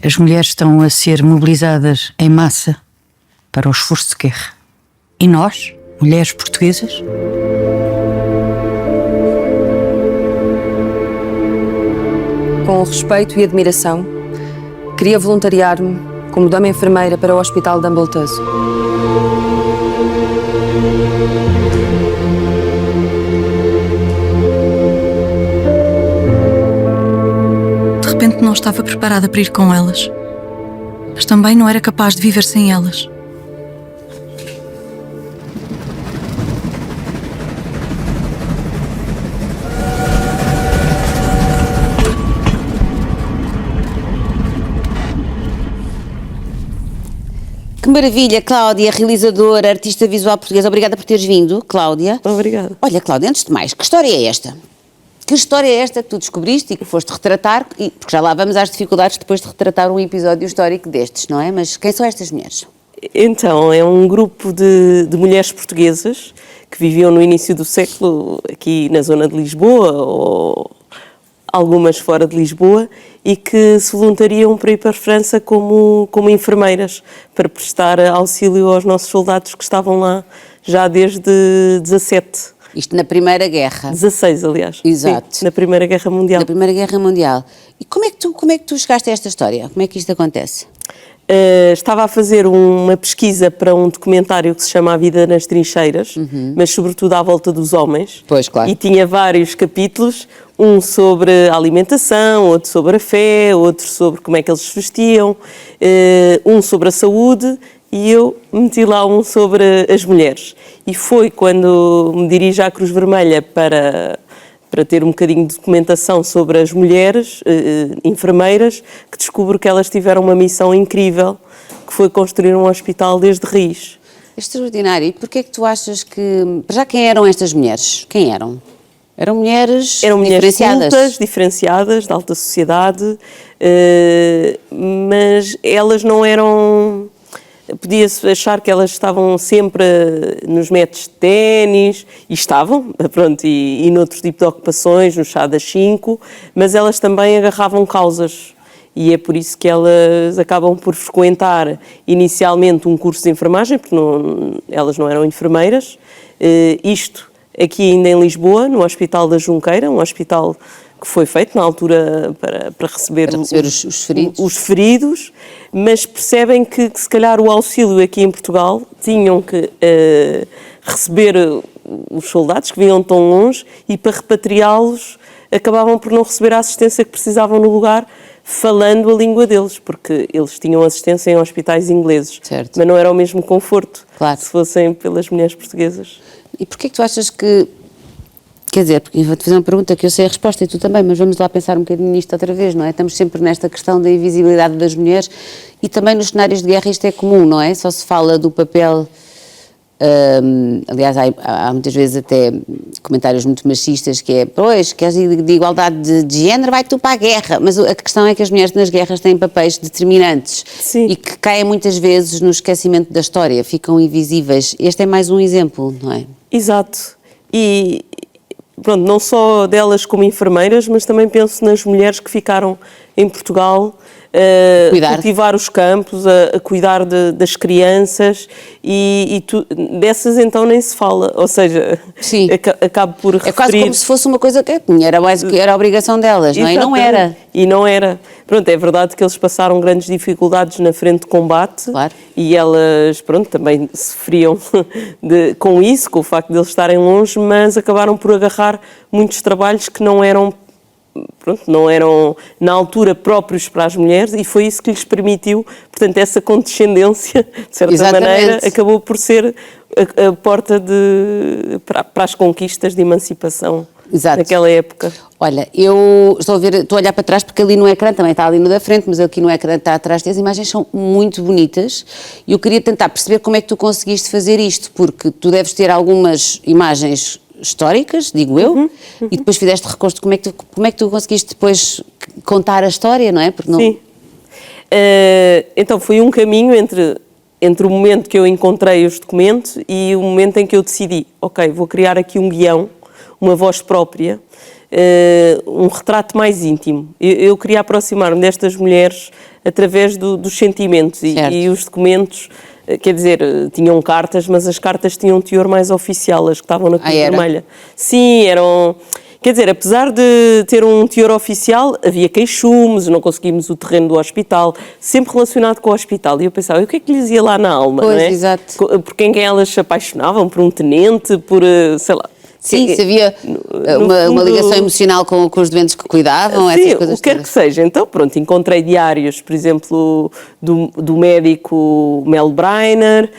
Speaker 12: as mulheres estão a ser mobilizadas em massa para o esforço de guerra. E nós, mulheres portuguesas?
Speaker 13: Com respeito e admiração, queria voluntariar-me como dama enfermeira para o Hospital de Ambultoso.
Speaker 11: De repente não estava preparada para ir com elas, mas também não era capaz de viver sem elas.
Speaker 1: Que maravilha, Cláudia, realizadora, artista visual portuguesa. Obrigada por teres vindo, Cláudia.
Speaker 13: Obrigada.
Speaker 1: Olha, Cláudia, antes de mais, que história é esta? Que história é esta que tu descobriste e que foste retratar? Porque já lá vamos às dificuldades depois de retratar um episódio histórico destes, não é? Mas quem são estas mulheres?
Speaker 13: Então, é um grupo de mulheres portuguesas que viviam no início do século aqui na zona de Lisboa ou algumas fora de Lisboa e que se voluntariam para ir para a França como enfermeiras, para prestar auxílio aos nossos soldados que estavam lá já desde 17.
Speaker 1: Isto na Primeira Guerra.
Speaker 13: 16, aliás.
Speaker 1: Exato.
Speaker 13: Sim, na Primeira Guerra Mundial.
Speaker 1: Na Primeira Guerra Mundial. E como é que tu chegaste a esta história? Como é que isto acontece?
Speaker 13: Estava a fazer uma pesquisa para um documentário que se chama A Vida nas Trincheiras, mas sobretudo à volta dos homens.
Speaker 1: Pois, claro.
Speaker 13: E tinha vários capítulos, um sobre a alimentação, outro sobre a fé, outro sobre como é que eles se vestiam, um sobre a saúde e eu meti lá um sobre as mulheres. E foi quando me dirijo à Cruz Vermelha para ter um bocadinho de documentação sobre as mulheres enfermeiras, que descubro que elas tiveram uma missão incrível, que foi construir um hospital desde raiz.
Speaker 1: Extraordinário. E porquê é que tu achas que... Já quem eram estas mulheres? Quem eram? Eram mulheres diferenciadas?
Speaker 13: Cultas, diferenciadas, de alta sociedade, mas elas não eram... Podia-se achar que elas estavam sempre nos métodos de ténis, e estavam, pronto, e noutro tipo de ocupações, no chá das 5, mas elas também agarravam causas. E é por isso que elas acabam por frequentar inicialmente um curso de enfermagem, porque elas não eram enfermeiras, isto aqui ainda em Lisboa, no Hospital da Junqueira, um hospital que foi feito na altura para receber os feridos, mas percebem que se calhar o auxílio aqui em Portugal tinham que receber os soldados que vinham tão longe e para repatriá-los acabavam por não receber a assistência que precisavam no lugar, falando a língua deles, porque eles tinham assistência em hospitais ingleses,
Speaker 1: certo.
Speaker 13: Mas não era o mesmo conforto,
Speaker 1: claro,
Speaker 13: se fossem pelas mulheres portuguesas.
Speaker 1: E porquê que tu achas que, quer dizer, porque eu vou-te fazer uma pergunta que eu sei a resposta e tu também, mas vamos lá pensar um bocadinho nisto outra vez, não é? Estamos sempre nesta questão da invisibilidade das mulheres e também nos cenários de guerra isto é comum, não é? Só se fala do papel, aliás há muitas vezes até comentários muito machistas que é, pois, queres de igualdade de género, vai tu para a guerra, mas a questão é que as mulheres nas guerras têm papéis determinantes. Sim. E que caem muitas vezes no esquecimento da história, ficam invisíveis. Este é mais um exemplo, não é?
Speaker 13: Exato. E pronto, não só delas como enfermeiras, mas também penso nas mulheres que ficaram em Portugal a cultivar os campos, a cuidar das crianças dessas então nem se fala, ou seja, acabo por referir...
Speaker 1: É quase como se fosse uma coisa que era a obrigação delas, não é? E não era.
Speaker 13: E não era. Pronto, é verdade que eles passaram grandes dificuldades na frente de combate, claro. E elas, pronto, também sofriam com isso, com o facto de eles estarem longe, mas acabaram por agarrar muitos trabalhos que não eram na altura próprios para as mulheres e foi isso que lhes permitiu, portanto, essa condescendência, de certa maneira, acabou por ser a porta para as conquistas de emancipação. Exato. Naquela época.
Speaker 1: Olha, eu estou a olhar para trás porque ali no ecrã, também está ali no da frente, mas aqui no ecrã está atrás, as imagens são muito bonitas e eu queria tentar perceber como é que tu conseguiste fazer isto, porque tu deves ter algumas imagens históricas, digo eu, e depois fizeste reconstrução. Como é que tu conseguiste depois contar a história, não é? Porque não...
Speaker 13: Sim. Então foi um caminho entre o momento que eu encontrei os documentos e o momento em que eu decidi, ok, vou criar aqui um guião, uma voz própria, um retrato mais íntimo. Eu queria aproximar-me destas mulheres através dos sentimentos e os documentos, quer dizer, tinham cartas, mas as cartas tinham um teor mais oficial, as que estavam na Cruz Vermelha. Sim, eram... Quer dizer, apesar de ter um teor oficial, havia queixumes, não conseguimos o terreno do hospital, sempre relacionado com o hospital. E eu pensava, o que é que lhes ia lá na alma,
Speaker 1: pois,
Speaker 13: não é?
Speaker 1: Exato.
Speaker 13: Por quem elas se apaixonavam, por um tenente, por, sei lá...
Speaker 1: Sim, se havia uma ligação emocional com os doentes que cuidavam,
Speaker 13: sim,
Speaker 1: essas coisas
Speaker 13: o que quer que seja. Então, pronto, encontrei diários, por exemplo, do médico Mel Brainer,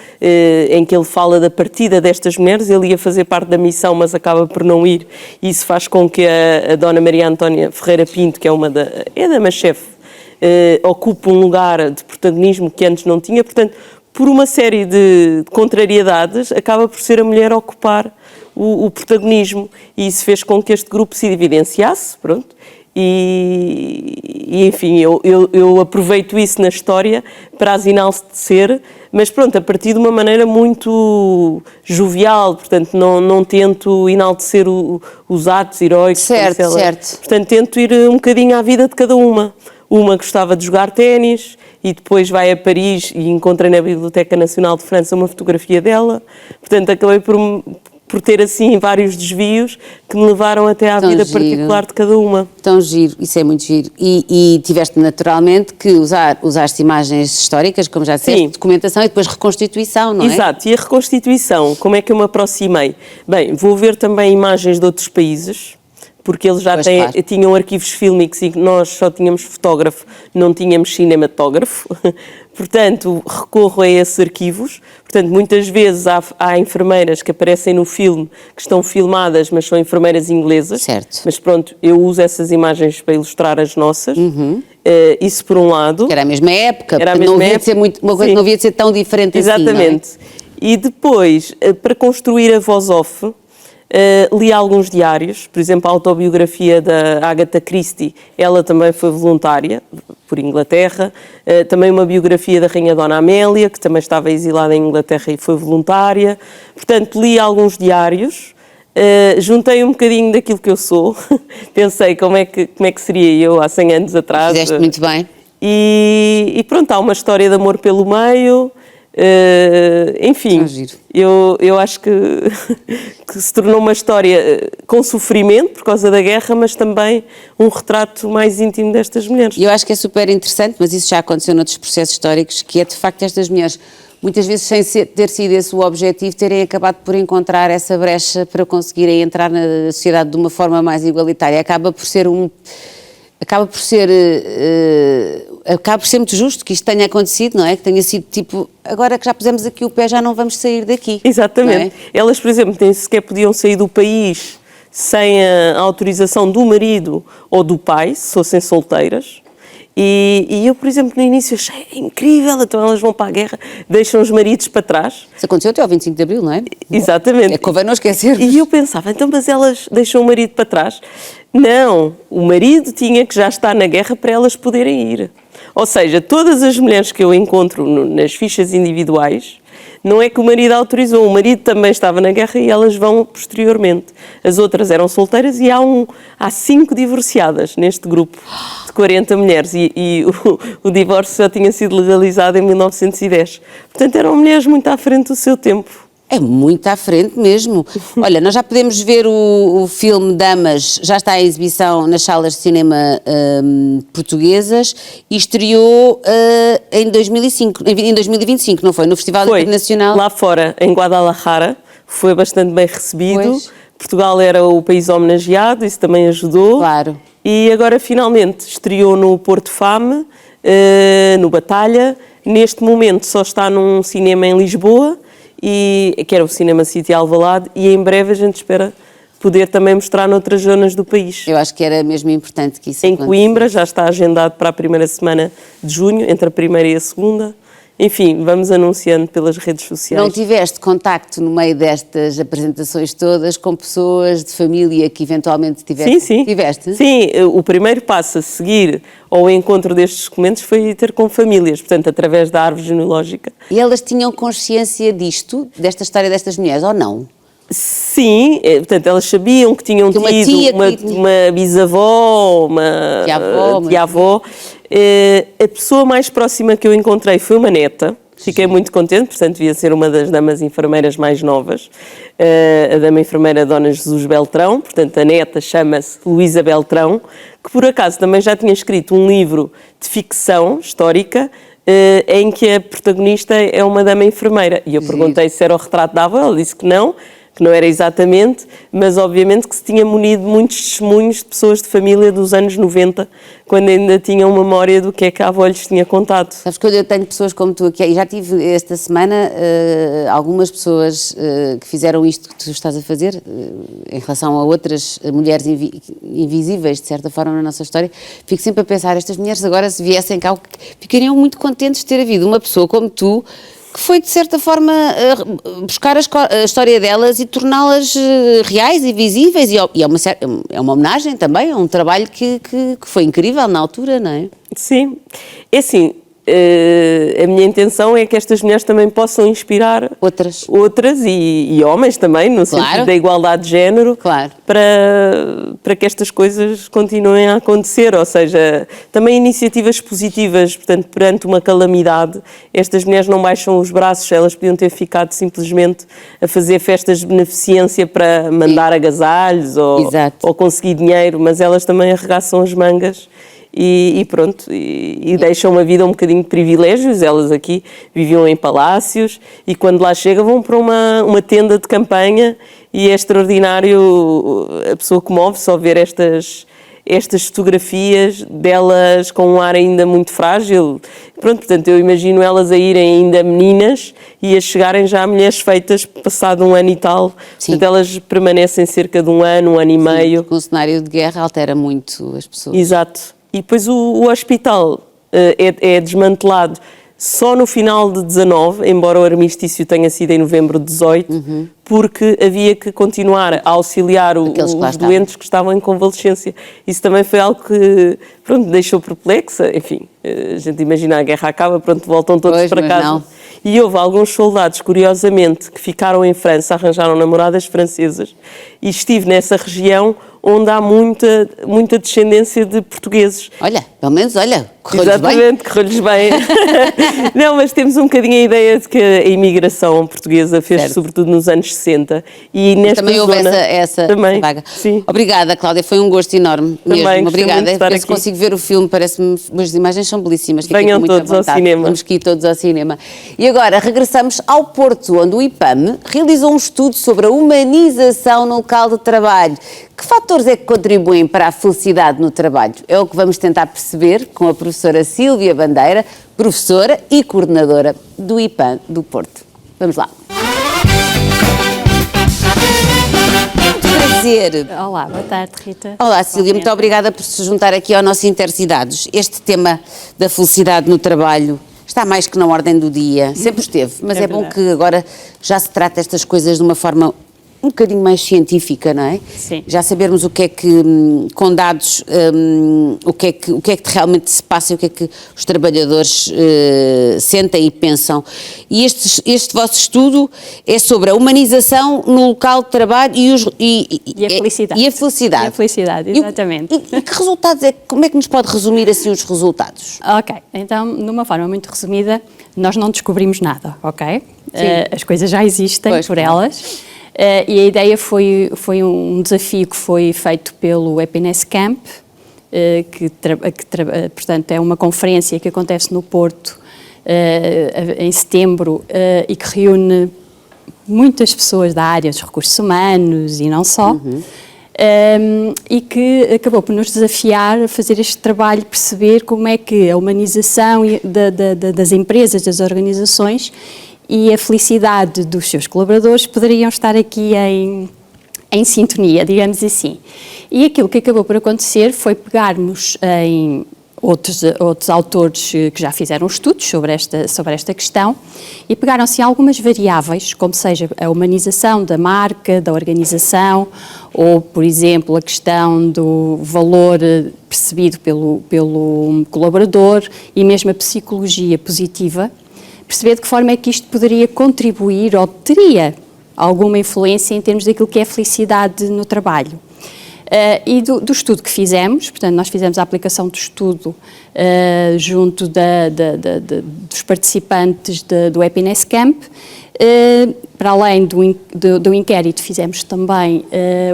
Speaker 13: em que ele fala da partida destas mulheres. Ele ia fazer parte da missão, mas acaba por não ir. Isso faz com que a dona Maria Antónia Ferreira Pinto, que é da Machef, ocupe um lugar de protagonismo que antes não tinha. Portanto, por uma série de contrariedades, acaba por ser a mulher a ocupar o protagonismo, e isso fez com que este grupo se evidenciasse, pronto, e enfim, eu aproveito isso na história para as enaltecer, mas pronto, a partir de uma maneira muito jovial, portanto, não tento enaltecer os atos heróicos.
Speaker 1: Certo, certo.
Speaker 13: Portanto, tento ir um bocadinho à vida de cada uma. Uma gostava de jogar ténis e depois vai a Paris e encontrei na Biblioteca Nacional de França uma fotografia dela, portanto, acabei por ter assim vários desvios que me levaram até à vida particular de cada uma.
Speaker 1: Tão giro, isso é muito giro. E tiveste naturalmente que usaste imagens históricas, como já disseste, documentação e depois reconstituição, não é?
Speaker 13: Exato, e a reconstituição, como é que eu me aproximei? Bem, vou ver também imagens de outros países, porque eles já tinham arquivos fílmicos e nós só tínhamos fotógrafo, não tínhamos cinematógrafo. Portanto, recorro a esses arquivos. Portanto, muitas vezes há enfermeiras que aparecem no filme, que estão filmadas, mas são enfermeiras inglesas.
Speaker 1: Certo.
Speaker 13: Mas pronto, eu uso essas imagens para ilustrar as nossas. Isso por um lado.
Speaker 1: Era a mesma época, não havia de ser uma coisa que não havia de ser tão diferente assim.
Speaker 13: Exatamente. E depois, para construir a voz off, li alguns diários, por exemplo, a autobiografia da Agatha Christie, ela também foi voluntária por Inglaterra, também uma biografia da Rainha Dona Amélia, que também estava exilada em Inglaterra e foi voluntária. Portanto, li alguns diários, juntei um bocadinho daquilo que eu sou, pensei como é que seria eu há 100 anos atrás.
Speaker 1: Fizeste muito bem.
Speaker 13: E pronto, há uma história de amor pelo meio. Enfim, eu acho que se tornou uma história com sofrimento por causa da guerra, mas também um retrato mais íntimo destas mulheres.
Speaker 1: E eu acho que é super interessante, mas isso já aconteceu noutros processos históricos, que é de facto estas mulheres muitas vezes sem ter sido esse o objetivo, terem acabado por encontrar essa brecha para conseguirem entrar na sociedade de uma forma mais igualitária. Acaba por ser muito justo que isto tenha acontecido, não é? Que tenha sido tipo, agora que já pusemos aqui o pé, já não vamos sair daqui.
Speaker 13: Exatamente. Elas, por exemplo, nem sequer podiam sair do país sem a autorização do marido ou do pai, se fossem solteiras. E eu, por exemplo, no início achei incrível, então elas vão para a guerra, deixam os maridos para trás.
Speaker 1: Isso aconteceu até ao 25 de Abril, não é?
Speaker 13: Exatamente.
Speaker 1: É que convém não esquecer.
Speaker 13: E eu pensava, então, mas elas deixam o marido para trás? Não, o marido tinha que já estar na guerra para elas poderem ir. Ou seja, todas as mulheres que eu encontro nas fichas individuais, não é que o marido autorizou, o marido também estava na guerra e elas vão posteriormente. As outras eram solteiras e há 5 divorciadas neste grupo de 40 mulheres e o divórcio já tinha sido legalizado em 1910. Portanto, eram mulheres muito à frente do seu tempo.
Speaker 1: É muito à frente mesmo. Olha, nós já podemos ver o filme Damas, já está em exibição nas salas de cinema portuguesas e estreou em 2025, não foi? No Festival Internacional.
Speaker 13: Lá fora, em Guadalajara, foi bastante bem recebido.
Speaker 1: Pois.
Speaker 13: Portugal era o país homenageado, isso também ajudou.
Speaker 1: Claro.
Speaker 13: E agora, finalmente, estreou no Porto Fame, no Batalha. Neste momento só está num cinema em Lisboa, que era o Cinema City Alvalade, e em breve a gente espera poder também mostrar noutras zonas do país.
Speaker 1: Eu acho que era mesmo importante que isso
Speaker 13: Em Coimbra já está agendado para a primeira semana de junho, entre a primeira e a segunda. Enfim, vamos anunciando pelas redes sociais.
Speaker 1: Não tiveste contacto no meio destas apresentações todas com pessoas de família que eventualmente tiveste?
Speaker 13: Sim.
Speaker 1: Tiveste?
Speaker 13: Sim, o primeiro passo a seguir ao encontro destes documentos foi ter com famílias, portanto, através da árvore genealógica.
Speaker 1: E elas tinham consciência disto, desta história destas mulheres, ou não?
Speaker 13: Sim, portanto, elas sabiam que tinham tido uma bisavó, uma tia-avó. A pessoa mais próxima que eu encontrei foi uma neta. Fiquei muito contente, portanto, devia ser uma das damas enfermeiras mais novas, a dama enfermeira Dona Jesus Beltrão, portanto, a neta chama-se Luísa Beltrão, que por acaso também já tinha escrito um livro de ficção histórica, em que a protagonista é uma dama enfermeira. E eu perguntei se era o retrato da avó, ela disse que não era exatamente, mas obviamente que se tinha munido muitos testemunhos de pessoas de família dos anos 90, quando ainda tinham memória do que é que a avó lhes tinha contado.
Speaker 1: Sabes que eu tenho pessoas como tu aqui, e já tive esta semana algumas pessoas que fizeram isto que tu estás a fazer, em relação a outras mulheres invisíveis, de certa forma, na nossa história. Fico sempre a pensar, estas mulheres agora, se viessem cá, ficariam muito contentes de ter havido uma pessoa como tu, que foi, de certa forma, buscar a história delas e torná-las reais e visíveis. E é uma homenagem também, é um trabalho que foi incrível na altura, não é?
Speaker 13: Sim. É assim, a minha intenção é que estas mulheres também possam inspirar outras e homens também, no sentido da igualdade de género, para que estas coisas continuem a acontecer, ou seja, também iniciativas positivas, portanto, perante uma calamidade, estas mulheres não baixam os braços, elas podiam ter ficado simplesmente a fazer festas de beneficência para mandar agasalhos ou conseguir dinheiro, mas elas também arregaçam as mangas. E pronto, e deixam uma vida um bocadinho de privilégios. Elas aqui viviam em palácios e quando lá chegam vão para uma tenda de campanha e é extraordinário, a pessoa comove-se ao ver estas fotografias delas com um ar ainda muito frágil. Pronto, portanto, eu imagino elas a irem ainda meninas e a chegarem já mulheres feitas passado um ano e tal.
Speaker 1: Sim.
Speaker 13: Portanto, elas permanecem cerca de um ano e meio.
Speaker 1: Com o cenário de guerra altera muito as pessoas.
Speaker 13: Exato. E depois o hospital é desmantelado só no final de 19, embora o armistício tenha sido em novembro de 18, porque havia que continuar a auxiliar os doentes que estavam em convalescência. Isso também foi algo que, pronto, deixou perplexa. Enfim, a gente imagina, a guerra acaba, pronto, voltam todos para casa. Não. E houve alguns soldados, curiosamente, que ficaram em França, arranjaram namoradas francesas, e estive nessa região onde há muita descendência de portugueses.
Speaker 1: Olha, pelo menos, correu-lhes bem.
Speaker 13: Exatamente, correu-lhes bem. Não, mas temos um bocadinho a ideia de que a imigração portuguesa fez sobretudo nos anos 60 e nesta
Speaker 1: também houve
Speaker 13: zona,
Speaker 1: essa
Speaker 13: também,
Speaker 1: vaga.
Speaker 13: Sim.
Speaker 1: Obrigada, Cláudia, foi um gosto enorme
Speaker 13: Também,
Speaker 1: mesmo. Obrigada.
Speaker 13: Estar
Speaker 1: Se consigo ver o filme, parece-me, as imagens são belíssimas. Fiquei
Speaker 13: Venham
Speaker 1: com muita
Speaker 13: todos ao
Speaker 1: vontade.
Speaker 13: cinema.
Speaker 1: Vamos que ir todos ao cinema. E agora regressamos ao Porto, onde o IPAM realizou um estudo sobre a humanização no local de trabalho. Que fatores é que contribuem para a felicidade no trabalho? É o que vamos tentar perceber com a professora Sílvia Bandeira, professora e coordenadora do IPAM do Porto. Vamos lá. Muito prazer.
Speaker 14: Olá, boa tarde, Rita.
Speaker 1: Olá, Sílvia, muito obrigada por se juntar aqui ao nosso Intercidades. Este tema da felicidade no trabalho está mais que na ordem do dia, sempre esteve, mas é bom que agora já se trata estas coisas de uma forma um bocadinho mais científica, não é?
Speaker 14: Sim.
Speaker 1: Já sabermos o que é que, com dados, o que é que realmente se passa e o que é que os trabalhadores sentem e pensam. E este vosso estudo é sobre a humanização no local de trabalho e
Speaker 14: a felicidade.
Speaker 1: E a felicidade.
Speaker 14: E a felicidade, exatamente.
Speaker 1: E que resultados como é que nos pode resumir assim os resultados?
Speaker 14: Ok, então, de uma forma muito resumida, nós não descobrimos nada, ok? As coisas já existem por elas. E a ideia foi um desafio que foi feito pelo Happiness Camp, portanto é uma conferência que acontece no Porto em setembro e que reúne muitas pessoas da área dos recursos humanos e não só, e que acabou por nos desafiar a fazer este trabalho, perceber como é que a humanização das empresas, das organizações e a felicidade dos seus colaboradores poderiam estar aqui em sintonia, digamos assim. E aquilo que acabou por acontecer foi pegarmos em outros autores que já fizeram estudos sobre esta questão e pegaram-se em algumas variáveis, como seja a humanização da marca, da organização, ou, por exemplo, a questão do valor percebido pelo colaborador e mesmo a psicologia positiva, perceber de que forma é que isto poderia contribuir ou teria alguma influência em termos daquilo que é a felicidade no trabalho. E do estudo que fizemos, portanto, nós fizemos a aplicação do estudo junto dos participantes do Happiness Camp. Para além do inquérito, fizemos também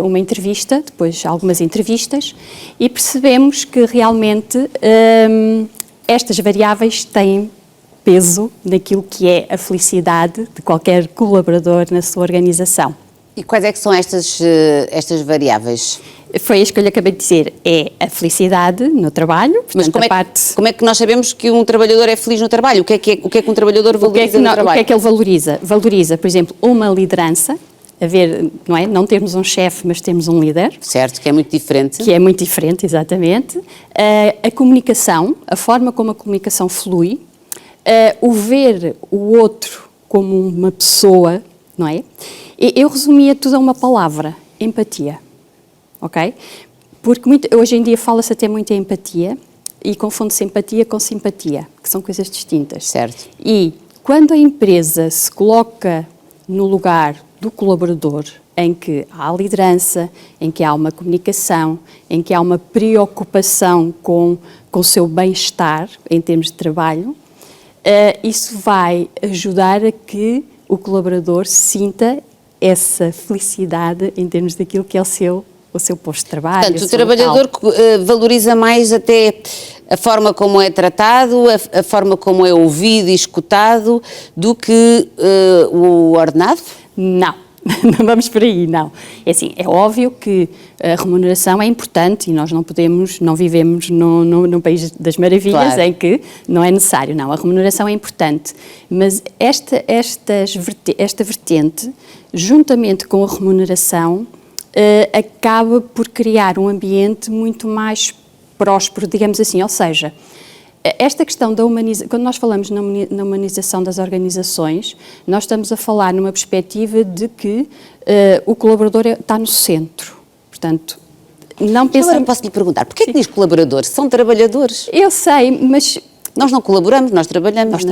Speaker 14: uma entrevista, depois algumas entrevistas, e percebemos que realmente estas variáveis têm peso naquilo que é a felicidade de qualquer colaborador na sua organização.
Speaker 1: E quais é que são estas variáveis?
Speaker 14: Foi isso que eu lhe acabei de dizer, é a felicidade no trabalho. Portanto,
Speaker 1: mas como é que nós sabemos que um trabalhador é feliz no trabalho? O que é que um trabalhador valoriza no trabalho?
Speaker 14: O que é que ele valoriza? Valoriza, por exemplo, uma liderança, não é? Não termos um chefe, mas temos um líder.
Speaker 1: Certo, que é muito diferente.
Speaker 14: Que é muito diferente, exatamente. A comunicação, a forma como a comunicação flui, o ver o outro como uma pessoa, não é? Eu resumia tudo a uma palavra, empatia, ok? Porque hoje em dia fala-se até muito em empatia e confunde-se empatia com simpatia, que são coisas distintas.
Speaker 1: Certo.
Speaker 14: E quando a empresa se coloca no lugar do colaborador, em que há liderança, em que há uma comunicação, em que há uma preocupação com o seu bem-estar em termos de trabalho, isso vai ajudar a que o colaborador sinta essa felicidade em termos daquilo que é o seu posto de trabalho.
Speaker 1: Portanto, o trabalhador valoriza mais até a forma como é tratado, a forma como é ouvido e escutado, do que o ordenado?
Speaker 14: Não. Não vamos por aí, não. É assim, é óbvio que a remuneração é importante e nós não vivemos num país das maravilhas, claro, em que não é necessário. Não, a remuneração é importante, mas esta vertente, juntamente com a remuneração, acaba por criar um ambiente muito mais próspero, digamos assim, ou seja, esta questão da humanização, quando nós falamos na humanização das organizações, nós estamos a falar numa perspectiva de que o colaborador está no centro. Portanto, não pensamos...
Speaker 1: Agora posso lhe perguntar, porquê que diz colaboradores? São trabalhadores?
Speaker 14: Eu sei, mas
Speaker 1: Nós não colaboramos, nós trabalhamos.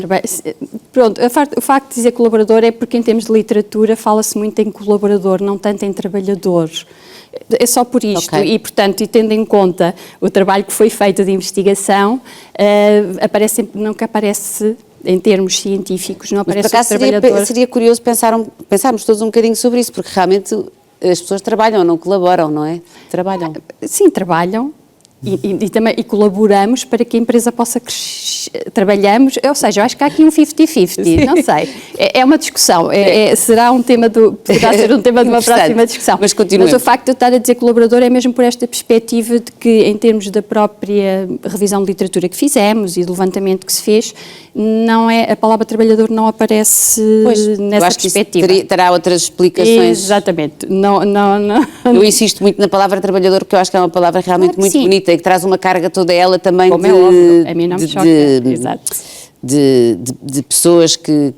Speaker 14: Pronto, o facto de dizer colaborador é porque em termos de literatura fala-se muito em colaborador, não tanto em trabalhador. É só por isto, e portanto, e tendo em conta o trabalho que foi feito de investigação, nunca aparece, em termos científicos, não aparece o trabalhador.
Speaker 1: Seria curioso pensarmos todos um bocadinho sobre isso, porque realmente as pessoas trabalham, não colaboram, não é? Trabalham.
Speaker 14: Sim, trabalham. E colaboramos para que a empresa possa crescer, trabalhamos, ou seja, eu acho que há aqui um 50-50, não sei, é uma discussão, será um tema poderá ser um tema de uma próxima discussão, mas o facto de eu estar a dizer colaborador é mesmo por esta perspectiva de que, em termos da própria revisão de literatura que fizemos e do levantamento que se fez, a palavra trabalhador não aparece nessa perspectiva.
Speaker 1: Terá outras explicações.
Speaker 14: Exatamente.
Speaker 1: Eu insisto muito na palavra trabalhador, porque eu acho que é uma palavra realmente muito bonita e que traz uma carga toda ela também
Speaker 14: como é óbvio, a mim não me choca. Exato.
Speaker 1: De pessoas que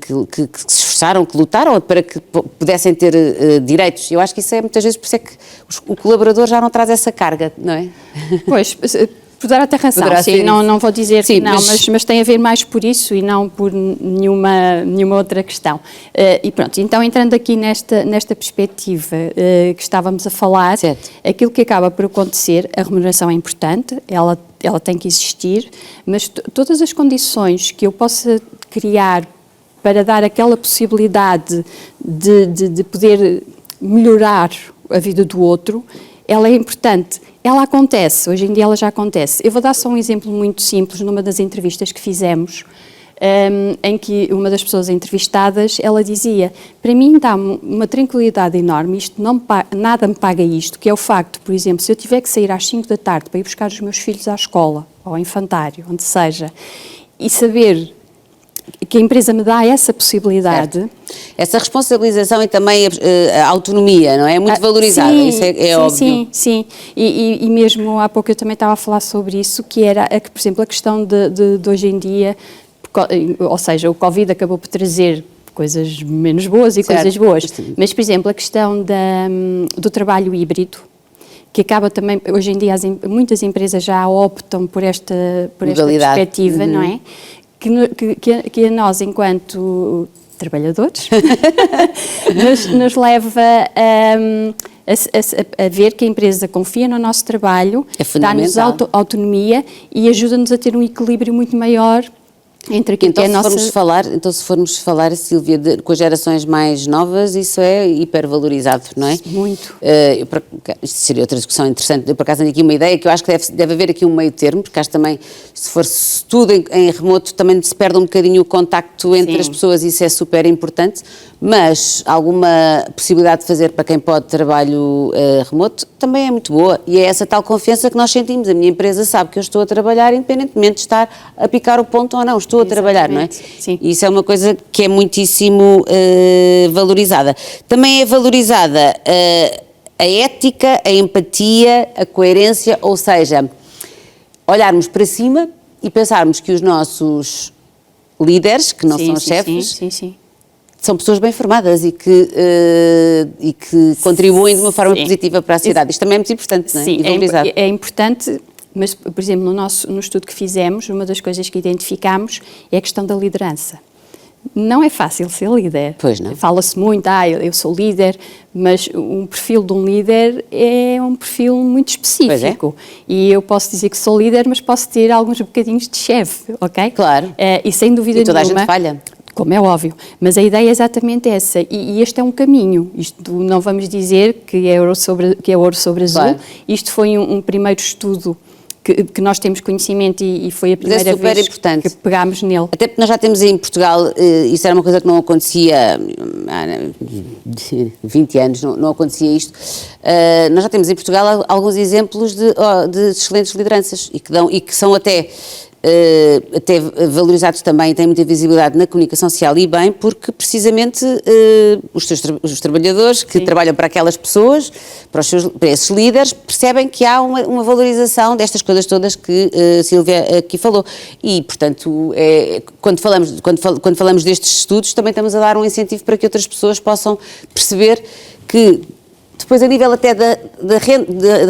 Speaker 1: se esforçaram, que lutaram para que pudessem ter direitos. Eu acho que isso é muitas vezes, por isso é que o colaborador já não traz essa carga, não é?
Speaker 14: Pois, poderá ter razão, sim, não vou dizer sim, que não, mas tem a ver mais por isso e não por nenhuma outra questão. E pronto, então entrando aqui nesta perspectiva que estávamos a falar, aquilo que acaba por acontecer, a remuneração é importante, ela tem que existir, mas todas as condições que eu possa criar para dar aquela possibilidade de poder melhorar a vida do outro, ela é importante. Ela acontece, hoje em dia ela já acontece. Eu vou dar só um exemplo muito simples, numa das entrevistas que fizemos, em que uma das pessoas entrevistadas, ela dizia, para mim dá-me uma tranquilidade enorme, nada me paga isto, que é o facto, por exemplo, se eu tiver que sair às 5 da tarde para ir buscar os meus filhos à escola, ou ao infantário, onde seja, e saber que a empresa me dá essa possibilidade.
Speaker 1: Certo. Essa responsabilização e também a autonomia, não é? É muito valorizada,
Speaker 14: sim,
Speaker 1: isso é óbvio.
Speaker 14: Sim. E mesmo há pouco eu também estava a falar sobre isso, que era, por exemplo, a questão de hoje em dia, ou seja, o Covid acabou por trazer coisas menos boas e coisas boas, mas, por exemplo, a questão do trabalho híbrido, que acaba também, hoje em dia muitas empresas já optam por esta perspectiva, não é? Que a nós, enquanto trabalhadores, nos leva a ver que a empresa confia no nosso trabalho, dá-nos autonomia e ajuda-nos a ter um equilíbrio muito maior entre aquilo que é a nossa...
Speaker 1: Se formos falar, Sílvia, com as gerações mais novas, isso é hipervalorizado, não é?
Speaker 14: Muito.
Speaker 1: Isto seria outra discussão interessante. Eu, por acaso, tenho aqui uma ideia que eu acho que deve haver aqui um meio termo, porque acho também, se for tudo em remoto, também se perde um bocadinho o contacto entre as pessoas, isso é super importante, mas alguma possibilidade de fazer para quem pode trabalho remoto também é muito boa, e é essa tal confiança que nós sentimos. A minha empresa sabe que eu estou a trabalhar, independentemente de estar a picar o ponto ou não, estou a trabalhar, não é?
Speaker 14: Sim.
Speaker 1: E isso é uma coisa que é muitíssimo valorizada. Também é valorizada a ética, a empatia, a coerência, ou seja, olharmos para cima e pensarmos que os nossos líderes, que não são os chefes, são pessoas bem formadas e que contribuem de uma forma positiva para a sociedade. Isto também é muito importante, não é?
Speaker 14: Sim, é importante. Mas, por exemplo, no estudo que fizemos, uma das coisas que identificámos é a questão da liderança. Não é fácil ser líder.
Speaker 1: Pois não.
Speaker 14: Fala-se muito, eu sou líder, mas um perfil de um líder é um perfil muito específico. E eu posso dizer que sou líder, mas posso ter alguns bocadinhos de chefe, ok?
Speaker 1: Claro.
Speaker 14: E sem dúvida nenhuma...
Speaker 1: E toda a gente falha.
Speaker 14: Como é óbvio, mas a ideia é exatamente essa, e este é um caminho, isto não vamos dizer que é ouro sobre azul, claro. Isto foi um primeiro estudo que nós temos conhecimento e foi a primeira vez importante. Que pegámos nele.
Speaker 1: Até porque nós já temos em Portugal, isso era uma coisa que não acontecia há 20 anos, não acontecia isto, nós já temos em Portugal alguns exemplos de excelentes lideranças e que são até valorizados também, têm muita visibilidade na comunicação social e bem, porque precisamente os trabalhadores que trabalham para aquelas pessoas, para esses líderes, percebem que há uma valorização destas coisas todas que a Sílvia aqui falou. E, portanto, quando falamos destes estudos, também estamos a dar um incentivo para que outras pessoas possam perceber que depois a nível até da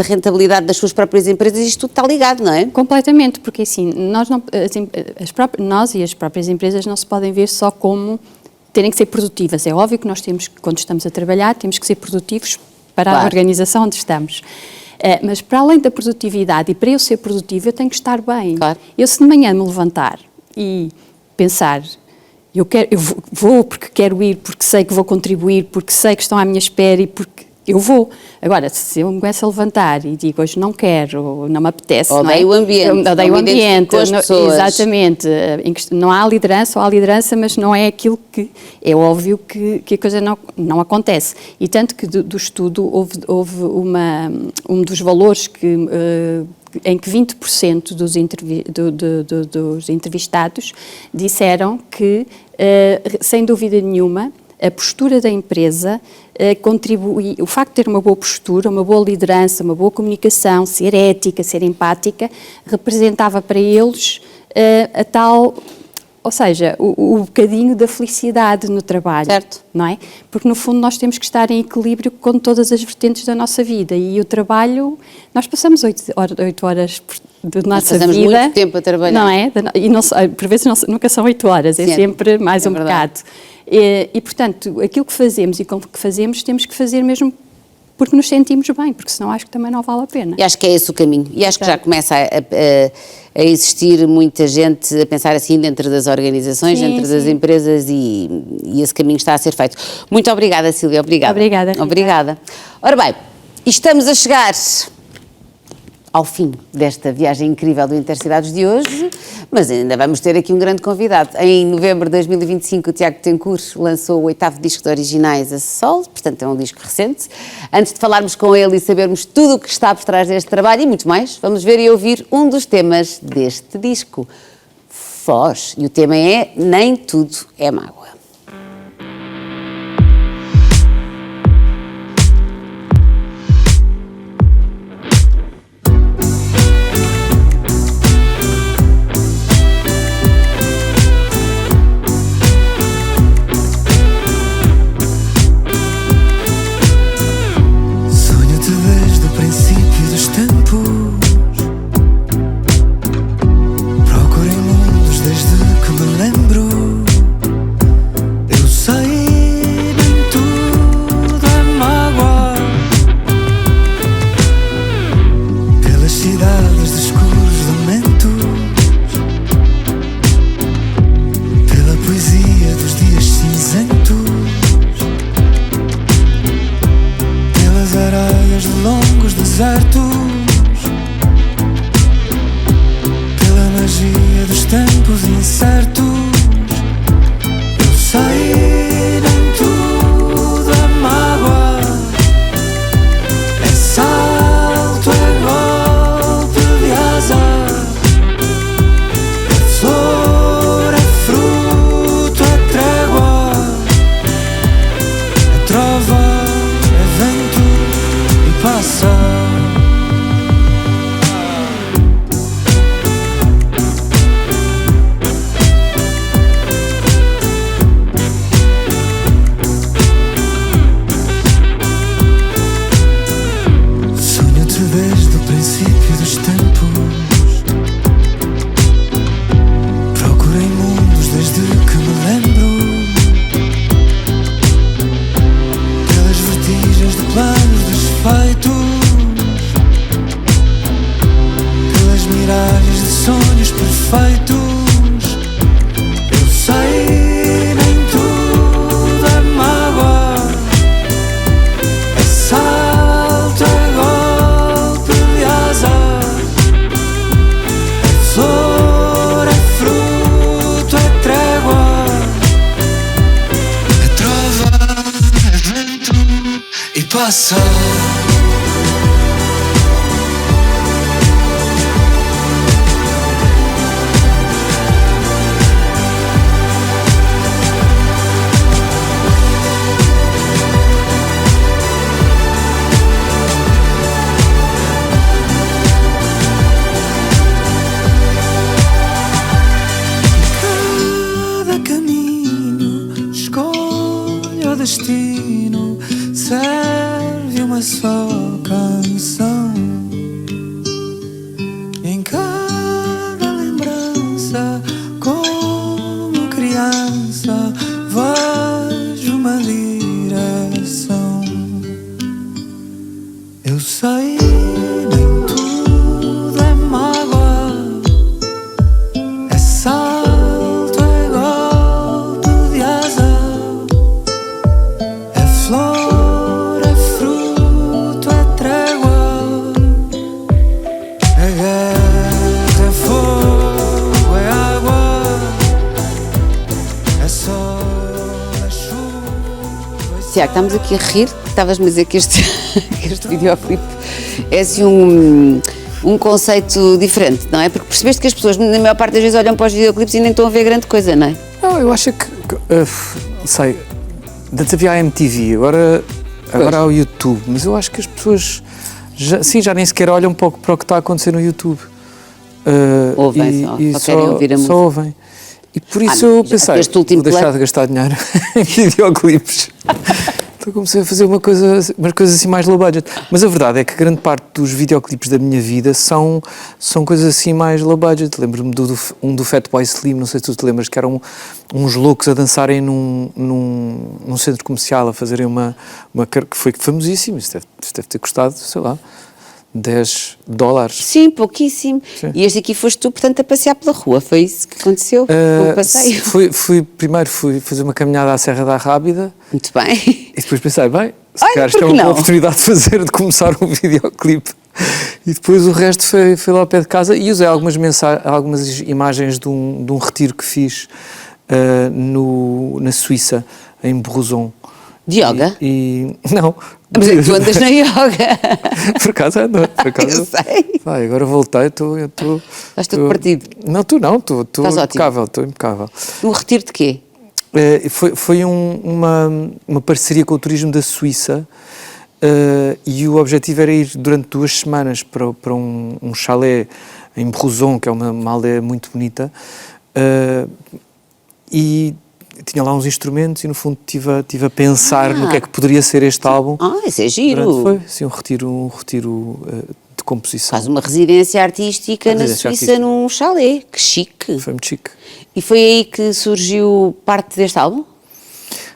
Speaker 1: rentabilidade das suas próprias empresas, isto tudo está ligado, não é?
Speaker 14: Completamente, porque assim, nós e as próprias empresas não se podem ver só como terem que ser produtivas. É óbvio que nós temos, quando estamos a trabalhar, temos que ser produtivos para a organização onde estamos. Mas para além da produtividade, e para eu ser produtivo, eu tenho que estar bem. Claro. Eu, se de manhã me levantar e pensar, eu vou porque quero ir, porque sei que vou contribuir, porque sei que estão à minha espera e porque eu vou. Agora, se eu me começo a levantar e digo hoje não quero, não me apetece,
Speaker 1: odeio o ambiente,
Speaker 14: odeio o ambiente, com as pessoas. Exatamente, não há liderança, ou há liderança, mas não é aquilo que, é óbvio que a coisa não acontece. E tanto que do estudo houve um dos valores em que 20% dos entrevistados disseram que, sem dúvida nenhuma, a postura da empresa contribui, o facto de ter uma boa postura, uma boa liderança, uma boa comunicação, ser ética, ser empática, representava para eles a tal, ou seja, o bocadinho da felicidade no trabalho, certo? Não é? Porque no fundo nós temos que estar em equilíbrio com todas as vertentes da nossa vida e o trabalho, nós passamos 8 horas da nossa vida.
Speaker 1: Passamos muito tempo a trabalhar.
Speaker 14: Não é? E não, por vezes nunca são 8 horas, é sempre mais um bocado. E, portanto, aquilo que fazemos e como que fazemos, temos que fazer mesmo porque nos sentimos bem, porque senão acho que também não vale a pena.
Speaker 1: E acho que é esse o caminho. E acho que já começa a existir muita gente a pensar assim dentro das organizações, dentro das empresas e esse caminho está a ser feito. Muito obrigada, Sílvia. Obrigada. Ora bem, estamos a chegar ao fim desta viagem incrível do Intercidades de hoje, mas ainda vamos ter aqui um grande convidado. Em novembro de 2025, o Tiago Tencourt lançou o 8º disco de originais a Sol, portanto é um disco recente. Antes de falarmos com ele e sabermos tudo o que está por trás deste trabalho e muito mais, vamos ver e ouvir um dos temas deste disco, Foz. E o tema é Nem Tudo é Mágoa.
Speaker 15: destino serve uma A guerra é fogo, é água, é sol, é chuva.
Speaker 1: Tiago, estamos aqui a rir, estavas-me a dizer que este videoclipe é assim um conceito diferente, não é? Porque percebeste que as pessoas, na maior parte das vezes, olham para os videoclipes e nem estão a ver grande coisa, não é?
Speaker 16: Não, eu acho que sei, antes havia a MTV, agora há o YouTube, mas eu acho que as pessoas já nem sequer olham para o que está a acontecer no YouTube.
Speaker 1: Ouvem só querem ouvir a música.
Speaker 16: Só ouvem. E por isso eu pensei, vou deixar de gastar dinheiro em videoclipes. Então comecei a fazer umas coisas assim mais low budget. Mas a verdade é que grande parte dos videoclipes da minha vida são coisas assim mais low budget. Lembro-me do Fatboy Slim, não sei se tu te lembras, que eram uns loucos a dançarem num centro comercial, a fazerem uma que foi famosíssimo. Isso deve ter custado, sei lá, $10.
Speaker 1: Sim, pouquíssimo. Sim. E este aqui foste tu, portanto, a passear pela rua, foi isso que aconteceu? O passeio?
Speaker 16: Primeiro fui fazer uma caminhada à Serra da Rábida.
Speaker 1: Muito bem.
Speaker 16: E depois pensei, bem, se calhar isto é uma boa oportunidade de começar um videoclipe. E depois o resto foi lá ao pé de casa e usei algumas imagens de um retiro que fiz na Suíça, em Bruzon.
Speaker 1: De yoga?
Speaker 16: Não.
Speaker 1: Mas tu andas na yoga.
Speaker 16: Por acaso ando.
Speaker 1: Eu sei.
Speaker 16: Vai, agora voltei, estou...
Speaker 1: Estás todo partido?
Speaker 16: Não, tu não, estou impecável, estou impecável.
Speaker 1: Um retiro de quê?
Speaker 16: Foi uma parceria com o turismo da Suíça e o objetivo era ir durante 2 semanas para um chalé em Bruzon, que é uma aldeia muito bonita, e tinha lá uns instrumentos e no fundo estive a pensar no que é que poderia ser este álbum.
Speaker 1: Isso é giro.
Speaker 16: Foi sim, um retiro de composição.
Speaker 1: Faz uma residência artística na Suíça num chalé, que chique.
Speaker 16: Foi muito chique.
Speaker 1: E foi aí que surgiu parte deste álbum?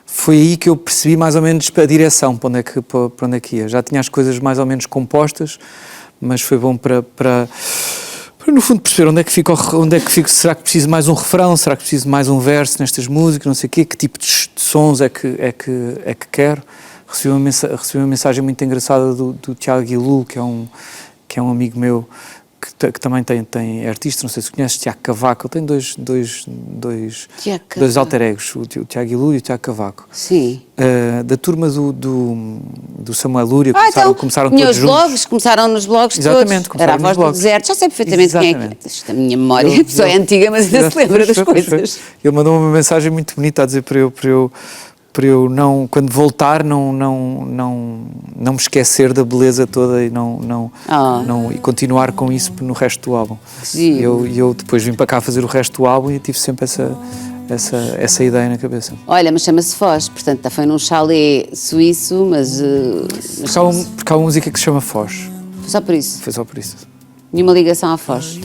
Speaker 16: Foi aí que eu percebi mais ou menos a direção para onde é que ia. Já tinha as coisas mais ou menos compostas, mas foi bom para no fundo perceber onde é que fica, será que preciso mais um refrão, será que preciso mais um verso nestas músicas, não sei o quê, que tipo de sons é que quero. Recebi uma mensagem muito engraçada do Tiago Guilherme, que é um amigo meu, que também é artista, não sei se conheces, Tiago Cavaco. Ele tem dois alter egos, o Tiago Guilherme e o Tiago Cavaco.
Speaker 1: Sim.
Speaker 16: Da turma do Samuel Lúria, começaram
Speaker 1: todos
Speaker 16: juntos.
Speaker 1: Blogs, começaram nos blogs.
Speaker 16: Exatamente,
Speaker 1: todos. Era a voz do deserto, já sei perfeitamente quem é que... Isto, a minha memória é antiga, mas ainda se lembra das coisas.
Speaker 16: Ele mandou uma mensagem muito bonita a dizer para eu não, quando voltar, não me esquecer da beleza toda e e continuar com isso no resto do álbum.
Speaker 1: Sim.
Speaker 16: Eu depois vim para cá fazer o resto do álbum e tive sempre essa ideia na cabeça.
Speaker 1: Olha, mas chama-se Foz, portanto foi num chalé suíço, mas
Speaker 16: porque há uma música que se chama Foz.
Speaker 1: Foi só por isso?
Speaker 16: Foi só por isso.
Speaker 1: Nenhuma ligação à Foz?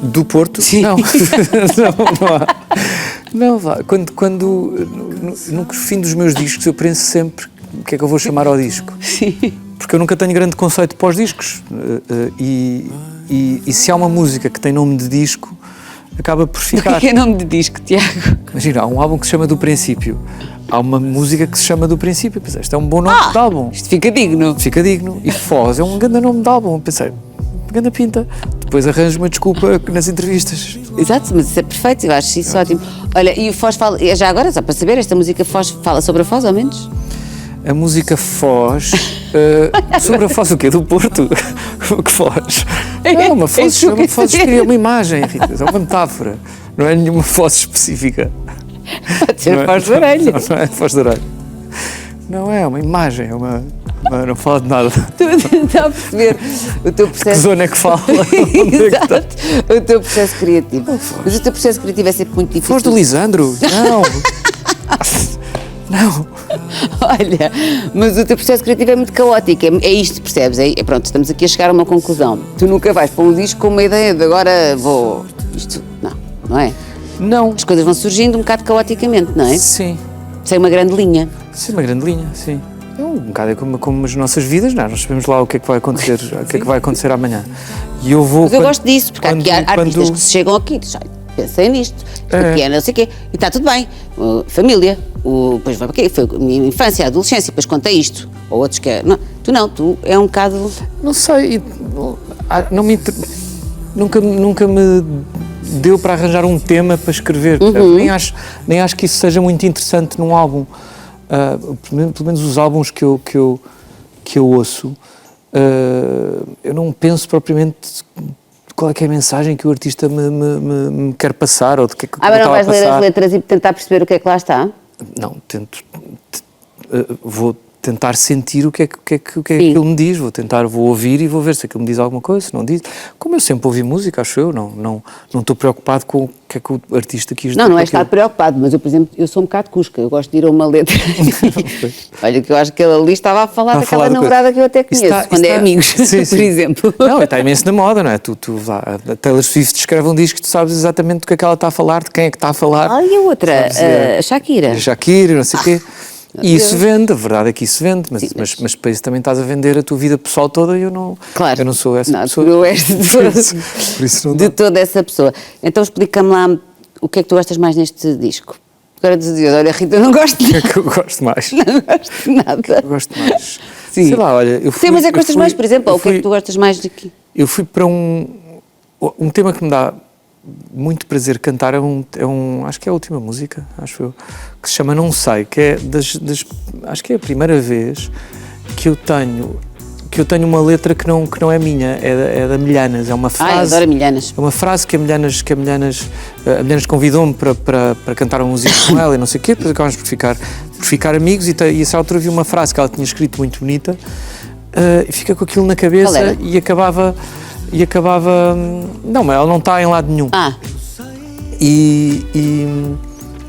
Speaker 16: Do Porto? Sim. Não. Não há. Não, no fim dos meus discos eu penso sempre o que é que eu vou chamar ao disco.
Speaker 1: Sim.
Speaker 16: Porque eu nunca tenho grande conceito para os discos. E se há uma música que tem nome de disco, acaba por ficar.
Speaker 1: O que é nome de disco, Tiago?
Speaker 16: Imagina, há um álbum que se chama Do Princípio. Há uma música que se chama Do Princípio. Pensei, isto é um bom nome de álbum.
Speaker 1: Isto fica digno.
Speaker 16: Fica digno. E Foz é um grande nome de álbum. Pensei, grande pinta. Depois arranjo uma desculpa nas entrevistas.
Speaker 1: Exato, mas isso é perfeito, eu acho isso ótimo. Olha, e o Foz fala, já agora, só para saber, esta música Foz fala sobre a Foz, ao menos?
Speaker 16: A música Foz, sobre a Foz o quê? Do Porto? Que Foz? Não, uma Foz cria uma imagem, Rita, é uma metáfora, não é nenhuma Foz específica.
Speaker 1: Pode ser Foz da Orelha.
Speaker 16: Não é Foz da Orelha. Não é uma imagem, é uma... Não fala de nada.
Speaker 1: Está a perceber o teu processo...
Speaker 16: Que zona é que fala?
Speaker 1: Exato, o teu processo criativo. Mas o teu processo criativo é sempre muito difícil.
Speaker 16: Foz do Lisandro? Não. Não.
Speaker 1: Olha, mas o teu processo criativo é muito caótico, é isto, percebes? Pronto, estamos aqui a chegar a uma conclusão. Tu nunca vais para um disco com uma ideia de agora vou... Isto, não é?
Speaker 16: Não.
Speaker 1: As coisas vão surgindo um bocado caoticamente, não é?
Speaker 16: Sim.
Speaker 1: Sem uma grande linha.
Speaker 16: Sem uma grande linha, sim. Um bocado é como as nossas vidas, não? Nós sabemos lá o que é que vai acontecer, o que é que vai acontecer amanhã. E eu vou...
Speaker 1: Mas eu gosto disso, porque há artistas que se chegam aqui e dizem, pensei nisto, aqui é não sei o quê, e está tudo bem. Família, depois vai para quê? Foi a minha infância, a adolescência, depois contei isto. Ou outros que... Não, tu é um bocado...
Speaker 16: Não sei, nunca me deu para arranjar um tema para escrever. Nem acho que isso seja muito interessante num álbum. Pelo menos os álbuns que eu ouço, eu não penso propriamente qual é que é a mensagem que o artista me quer passar ou de que é que
Speaker 1: mas não vais ler as letras e tentar perceber o que é que lá está?
Speaker 16: Não, vou tentar sentir o que é que aquilo me diz, vou ouvir e vou ver se aquilo me diz alguma coisa, se não diz. Como eu sempre ouvi música, acho eu, não estou preocupado com o que é que o artista quis dizer.
Speaker 1: Não é estar preocupado, mas eu, por exemplo, eu sou um bocado cusca, eu gosto de ir a uma letra. Olha, que eu acho que ele ali estava a falar daquela namorada que eu até conheço, quando é amigos,
Speaker 16: sim.
Speaker 1: por exemplo.
Speaker 16: Não, está imenso na moda, não é? A Taylor Swift escreve um disco que tu sabes exatamente do que é que ela está a falar, de quem é que está a falar.
Speaker 1: Olha, e a outra, a Shakira.
Speaker 16: A Shakira, não sei o quê. E isso vende, a verdade é que isso vende, mas para isso também estás a vender a tua vida pessoal toda e eu não sou essa pessoa.
Speaker 1: Tu és de toda essa pessoa. Então explica-me lá o que é que tu gostas mais neste disco. Agora dizias, olha Rita, eu não gosto de nada.
Speaker 16: O que é que eu gosto mais?
Speaker 1: Não gosto de nada. O que é que
Speaker 16: eu gosto mais?
Speaker 1: Sim.
Speaker 16: Sei lá, olha, eu fui...
Speaker 1: Sim, mas é que gostas mais, por exemplo, ou o que é que tu gostas mais daqui?
Speaker 16: Eu fui para um tema que me dá muito prazer cantar, acho que é a última música, acho eu, que se chama Não Sei, que é acho que é a primeira vez que eu tenho uma letra que não é minha, é da Milhanas, é uma frase.
Speaker 1: Adoro Milhanas.
Speaker 16: É uma frase que a Milhanas convidou-me para cantar uma música com ela e não sei o quê, depois acabámos por ficar amigos e essa altura vi uma frase que ela tinha escrito muito bonita e fica com aquilo na cabeça e acabava... Não, mas ela não está em lado nenhum. E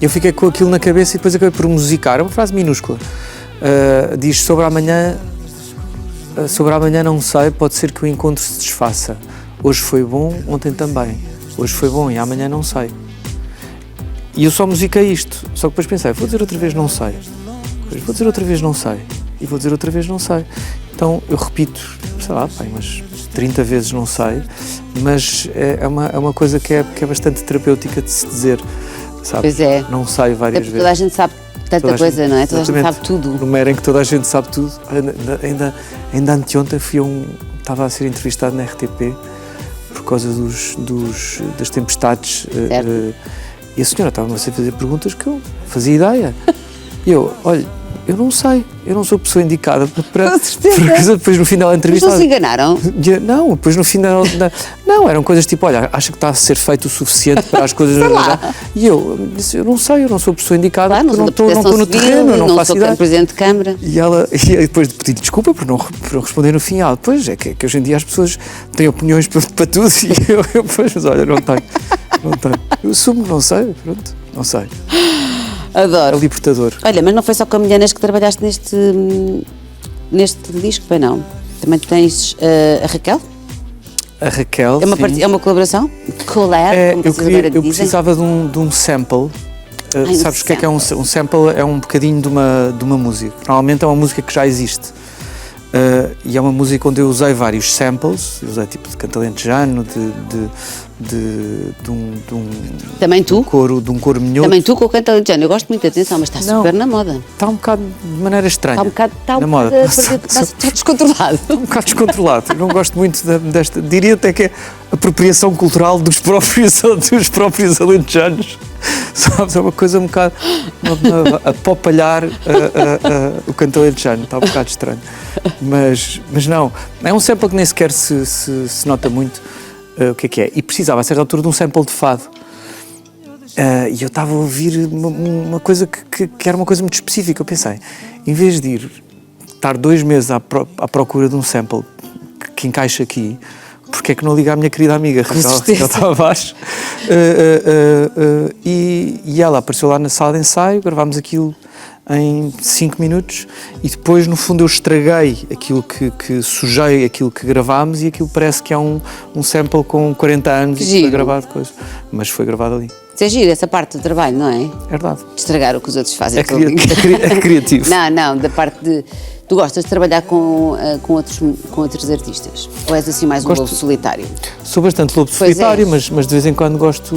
Speaker 16: eu fiquei com aquilo na cabeça e depois acabei por musicar. É uma frase minúscula. Diz: sobre amanhã não sei, pode ser que o encontro se desfaça. Hoje foi bom, ontem também. Hoje foi bom e amanhã não sei. E eu só musiquei isto. Só que depois pensei: vou dizer outra vez não sei. Depois vou dizer outra vez não sei. E vou dizer outra vez não sei. Então eu repito, sei lá, mas 30 vezes não sei, mas é uma coisa que é bastante terapêutica de se dizer, sabe?
Speaker 1: Pois é.
Speaker 16: Não sei várias vezes.
Speaker 1: Toda a gente sabe tanta coisa, não é? Toda a gente sabe tudo.
Speaker 16: Numa era em que toda a gente sabe tudo. Ainda anteontem estava a ser entrevistado na RTP por causa das tempestades e a senhora estava-me a fazer perguntas que eu fazia ideia. E eu, olha, eu não sei, eu não sou a pessoa indicada para depois no final da entrevista.
Speaker 1: Mas não se enganaram?
Speaker 16: Não, depois no final não, eram coisas tipo, olha, acha que está a ser feito o suficiente para as coisas e eu disse, eu não sei, eu não sou a pessoa indicada,
Speaker 1: claro,
Speaker 16: não estou no terreno, não faço ideia.
Speaker 1: Sou Presidente de Câmara.
Speaker 16: E depois de pedir desculpa por não responder no fim, depois é que hoje em dia as pessoas têm opiniões para tudo e eu depois, mas olha, não tenho. Eu assumo, não sei, pronto, não sei.
Speaker 1: Adoro.
Speaker 16: É libertador.
Speaker 1: Olha, mas não foi só com a Milhanas que trabalhaste neste disco, bem não? Também tens a Raquel?
Speaker 16: A Raquel,
Speaker 1: é uma colaboração? Collab,
Speaker 16: eu precisava de um sample. Sabes o que é um sample? É um bocadinho de uma música. Normalmente é uma música que já existe. E é uma música onde eu usei vários samples. Usei tipo de cantalentejano, de um
Speaker 1: também tu?
Speaker 16: De um coro minhoto.
Speaker 1: Também tu com o cantalentejano. Eu gosto muito de atenção, mas está super na moda.
Speaker 16: Está um bocado de maneira estranha.
Speaker 1: Está
Speaker 16: na moda.
Speaker 1: Está descontrolado.
Speaker 16: Está um bocado descontrolado. Eu não gosto muito desta. Diria até que é apropriação cultural dos próprios alentejanos. Sabes? É uma coisa um bocado a popalhar o cantalentejano. Está um bocado estranho. Mas não. É um sample que nem sequer se nota muito. O que é? E precisava a certa altura de um sample de fado e eu estava a ouvir uma coisa que era uma coisa muito específica. Eu pensei, em vez de estar 2 meses à procura de um sample que encaixa aqui, porque é que não liga à minha querida amiga Raquel Tavares e ela apareceu lá na sala de ensaio, gravámos aquilo em 5 minutos e depois no fundo eu estraguei aquilo que sujei aquilo que gravámos e aquilo parece que é um sample com 40 anos e foi gravado coisa, mas foi gravado ali.
Speaker 1: Isso é giro, essa parte do trabalho, não é?
Speaker 16: É verdade.
Speaker 1: De estragar o que os outros fazem.
Speaker 16: É criativo.
Speaker 1: Não, da parte de... Tu gostas de trabalhar com outros artistas? Ou és assim mais um lobo solitário?
Speaker 16: Sou bastante lobo solitário, mas de vez em quando gosto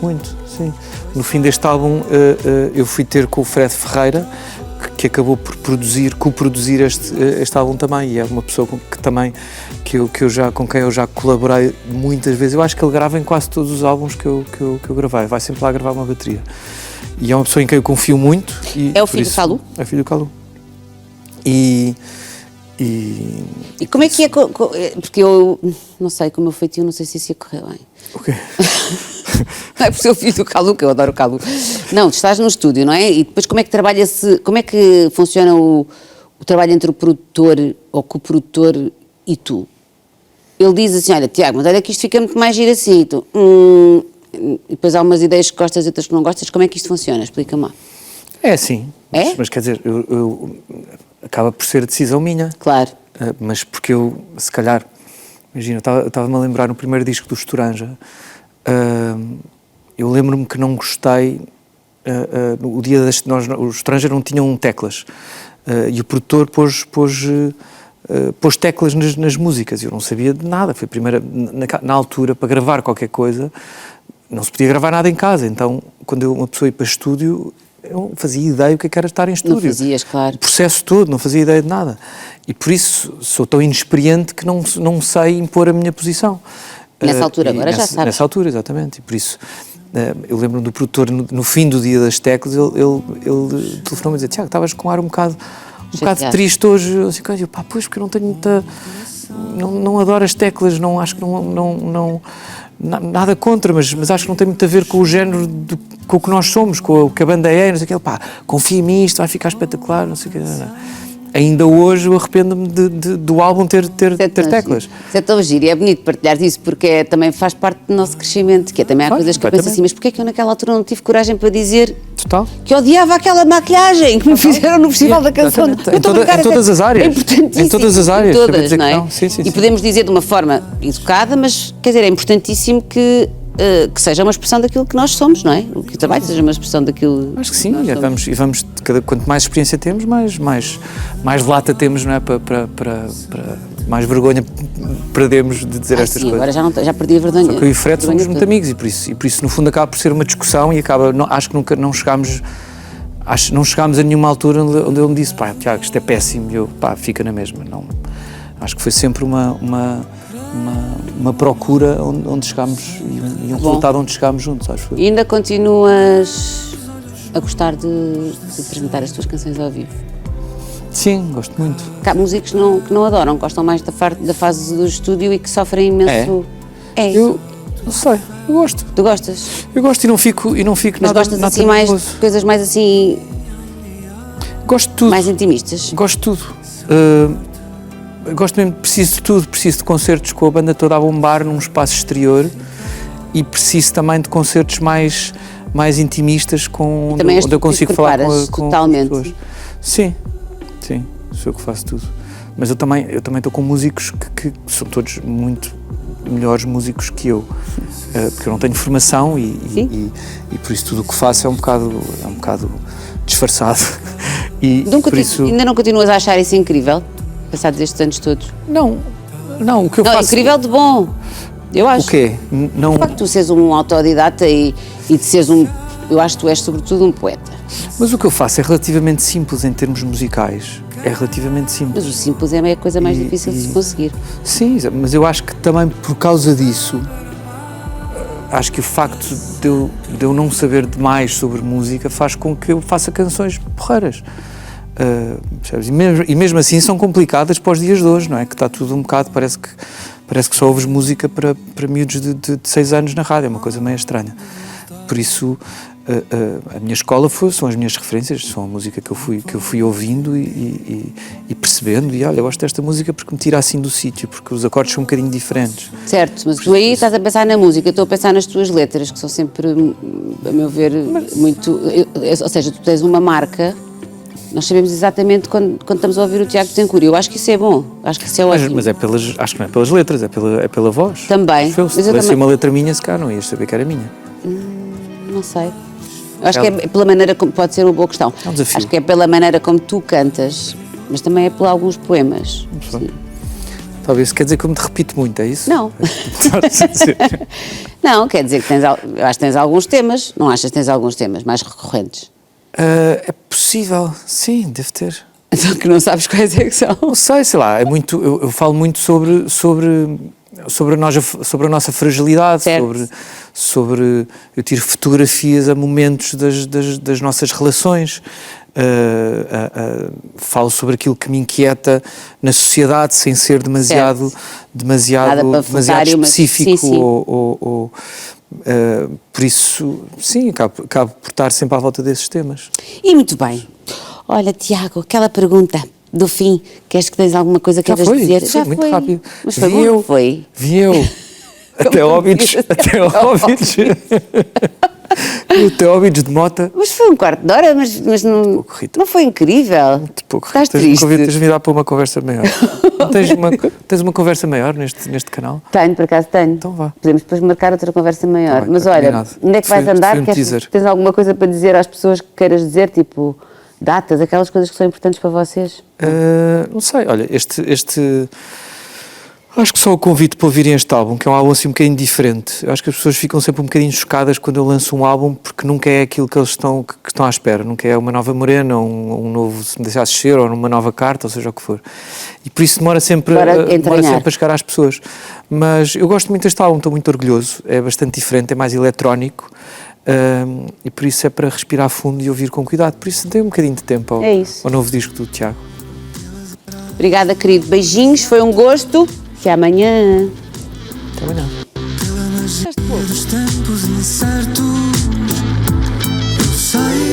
Speaker 16: muito, sim. No fim deste álbum eu fui ter com o Fred Ferreira, que acabou por coproduzir este álbum também, e é uma pessoa com quem eu já colaborei muitas vezes. Eu acho que ele grava em quase todos os álbuns que eu gravei, vai sempre lá gravar uma bateria. E é uma pessoa em quem eu confio muito.
Speaker 1: É o filho do Kalu?
Speaker 16: É o filho do Kalu. E
Speaker 1: como é que é? Porque eu não sei, como eu feitio, não sei se isso ia correr bem.
Speaker 16: O quê?
Speaker 1: Não é por ser o filho do Kalu, que eu adoro o Kalu. Não, tu estás no estúdio, não é? E depois como é que funciona o trabalho entre o produtor ou coprodutor e tu? Ele diz assim, olha, Tiago, mas olha que isto fica muito mais giro assim. E tu, e depois há umas ideias que gostas e outras que não gostas. Como é que isto funciona? Explica-me lá.
Speaker 16: É assim.
Speaker 1: É?
Speaker 16: Mas quer dizer, acaba por ser decisão minha.
Speaker 1: Claro.
Speaker 16: Mas porque eu, se calhar, imagina, estava-me a lembrar no primeiro disco do Estoranja, eu lembro-me que não gostei, o dia o Estoranja não tinham teclas, e o produtor pôs teclas nas músicas, eu não sabia de nada, foi a primeira, na altura, para gravar qualquer coisa, não se podia gravar nada em casa, então, quando uma pessoa ia para estúdio, eu não fazia ideia o que era estar em estúdio.
Speaker 1: Não fazias, claro.
Speaker 16: O processo todo, não fazia ideia de nada. E por isso sou tão inexperiente que não sei impor a minha posição.
Speaker 1: Nessa altura, agora já sabes.
Speaker 16: Nessa altura, exatamente. E por isso, eu lembro-me do produtor, no fim do dia das teclas, ele telefonou-me a dizer, Tiago, estavas com um ar um bocado triste hoje. Eu disse, pá, pois, porque eu não tenho muita... Não adoro as teclas, não acho que não nada contra, mas acho que não tem muito a ver com o género, com o que nós somos, com o que a banda é, não sei o que, pá, confia em mim, isto vai ficar espetacular, não sei o que. Ainda hoje eu arrependo-me do álbum ter teclas.
Speaker 1: Isso é tão giro e é bonito partilhar isso, porque também faz parte do nosso crescimento, que também há coisas que eu penso assim, mas porquê é que eu naquela altura não tive coragem para dizer que odiava aquela maquilhagem que me fizeram no Festival da Canção?
Speaker 16: Em todas as áreas.
Speaker 1: É importantíssimo.
Speaker 16: Em todas as áreas.
Speaker 1: Em todas, não é?
Speaker 16: Sim.
Speaker 1: E podemos dizer de uma forma educada, mas quer dizer, é importantíssimo que seja uma expressão daquilo que nós somos, não é? O que o trabalho seja uma expressão daquilo.
Speaker 16: Acho que sim, quanto mais experiência temos, mais lata temos, não é? Mais vergonha perdemos de dizer estas coisas.
Speaker 1: Agora já perdi a vergonha.
Speaker 16: Só que eu e o Fred somos muito amigos e por isso no fundo acaba por ser uma discussão e acho que nunca não chegámos a nenhuma altura onde ele me disse, pá, Tiago, isto é péssimo, e eu, pá, fica na mesma. Não, acho que foi sempre uma procura onde chegámos e um resultado onde chegámos juntos, acho.
Speaker 1: E ainda continuas a gostar de apresentar as tuas canções ao vivo?
Speaker 16: Sim, gosto muito.
Speaker 1: Há músicos que não adoram, gostam mais da fase do estúdio e que sofrem imenso.
Speaker 16: Eu não sei, eu gosto.
Speaker 1: Tu gostas?
Speaker 16: Eu gosto e não fico
Speaker 1: mas
Speaker 16: nada.
Speaker 1: Gostas assim mais de coisas mais assim.
Speaker 16: Gosto de tudo.
Speaker 1: Mais intimistas?
Speaker 16: Gosto de tudo. Gosto mesmo, preciso de tudo, preciso de concertos com a banda toda a bombar num espaço exterior e preciso também de concertos mais intimistas onde eu consigo falar com pessoas. Sim, sou eu que faço tudo. Mas eu também estou com músicos que são todos muito melhores músicos que eu, porque eu não tenho formação e por isso tudo o que faço é um bocado disfarçado.
Speaker 1: Ainda não continuas a achar isso incrível? Passados estes anos todos?
Speaker 16: Não, o que eu faço...
Speaker 1: incrível de bom, eu acho.
Speaker 16: O quê?
Speaker 1: O facto de tu seres um autodidata e de seres eu acho que tu és sobretudo um poeta.
Speaker 16: Mas o que eu faço é relativamente simples em termos musicais, é relativamente simples.
Speaker 1: Mas o simples é a coisa mais difícil de se conseguir.
Speaker 16: Sim, mas eu acho que também por causa disso, acho que o facto de eu não saber demais sobre música faz com que eu faça canções porreiras. E mesmo assim são complicadas para os dias de hoje, não é? Que está tudo um bocado, parece que só ouves música para miúdos de 6 anos na rádio, é uma coisa meio estranha. Por isso a minha escola são as minhas referências, são a música que eu fui ouvindo e percebendo, e olha, eu gosto desta música porque me tira assim do sítio, porque os acordes são um bocadinho diferentes.
Speaker 1: Certo, mas tu aí estás a pensar na música, eu estou a pensar nas tuas letras, que são sempre, a meu ver, muito... Ou seja, tu tens uma marca. Nós sabemos exatamente quando estamos a ouvir o Tiago Betancourt. Eu acho que isso é bom, acho que isso é ótimo.
Speaker 16: Mas acho que não é pelas letras, é pela voz.
Speaker 1: Também.
Speaker 16: Se fosse uma letra minha, se calhar não ias saber que era minha.
Speaker 1: Não sei. Eu acho que é pela maneira como... Pode ser uma boa questão.
Speaker 16: É um desafio.
Speaker 1: Acho que é pela maneira como tu cantas, mas também é por alguns poemas. Sim.
Speaker 16: Talvez, quer dizer que eu me repito muito, é isso?
Speaker 1: Não. Não, quer dizer que eu acho que tens alguns temas, não achas que tens alguns temas mais recorrentes?
Speaker 16: É possível, sim, deve ter.
Speaker 1: Então que não sabes quais é que são.
Speaker 16: Não sei lá, é muito, eu falo muito sobre a nossa fragilidade, sobre eu tiro fotografias a momentos das nossas relações, falo sobre aquilo que me inquieta na sociedade sem ser demasiado específico por isso, sim, acabo por estar sempre à volta desses temas.
Speaker 1: E muito bem. Olha, Tiago, aquela pergunta do fim, queres que tens alguma coisa que queres dizer? Já
Speaker 16: muito
Speaker 1: foi.
Speaker 16: rápido.
Speaker 1: Mas foi bom, foi.
Speaker 16: Vi eu. Até Óbidos. Até Óbidos de Mota.
Speaker 1: Mas foi um quarto de hora, mas não, não foi incrível?
Speaker 16: Muito pouco.
Speaker 1: Estás triste?
Speaker 16: Tens-me dado para uma conversa maior. Tens uma conversa maior neste canal?
Speaker 1: Tenho, por acaso tenho.
Speaker 16: Então vá.
Speaker 1: Podemos depois marcar outra conversa maior.
Speaker 16: Tá bem,
Speaker 1: mas
Speaker 16: tá
Speaker 1: olha,
Speaker 16: combinado.
Speaker 1: onde é que vais andar? Tens alguma coisa para dizer às pessoas que queiras dizer? Tipo, datas, aquelas coisas que são importantes para vocês?
Speaker 16: Não sei, olha, acho que só o convite para ouvirem este álbum, que é um álbum assim um bocadinho diferente. Eu acho que as pessoas ficam sempre um bocadinho chocadas quando eu lanço um álbum, porque nunca é aquilo que eles estão à espera. Nunca é uma nova morena, um novo Se Me Deixasses Ser, ou uma nova carta, ou seja o que for. E por isso demora sempre a chegar às pessoas. Mas eu gosto muito deste álbum, estou muito orgulhoso. É bastante diferente, é mais eletrónico. E por isso é para respirar fundo e ouvir com cuidado. Por isso dei um bocadinho de tempo ao novo disco do Tiago.
Speaker 1: Obrigada, querido. Beijinhos, foi um gosto. Até amanhã.
Speaker 16: Até amanhã.
Speaker 15: Dos tempos incertos, eu sei.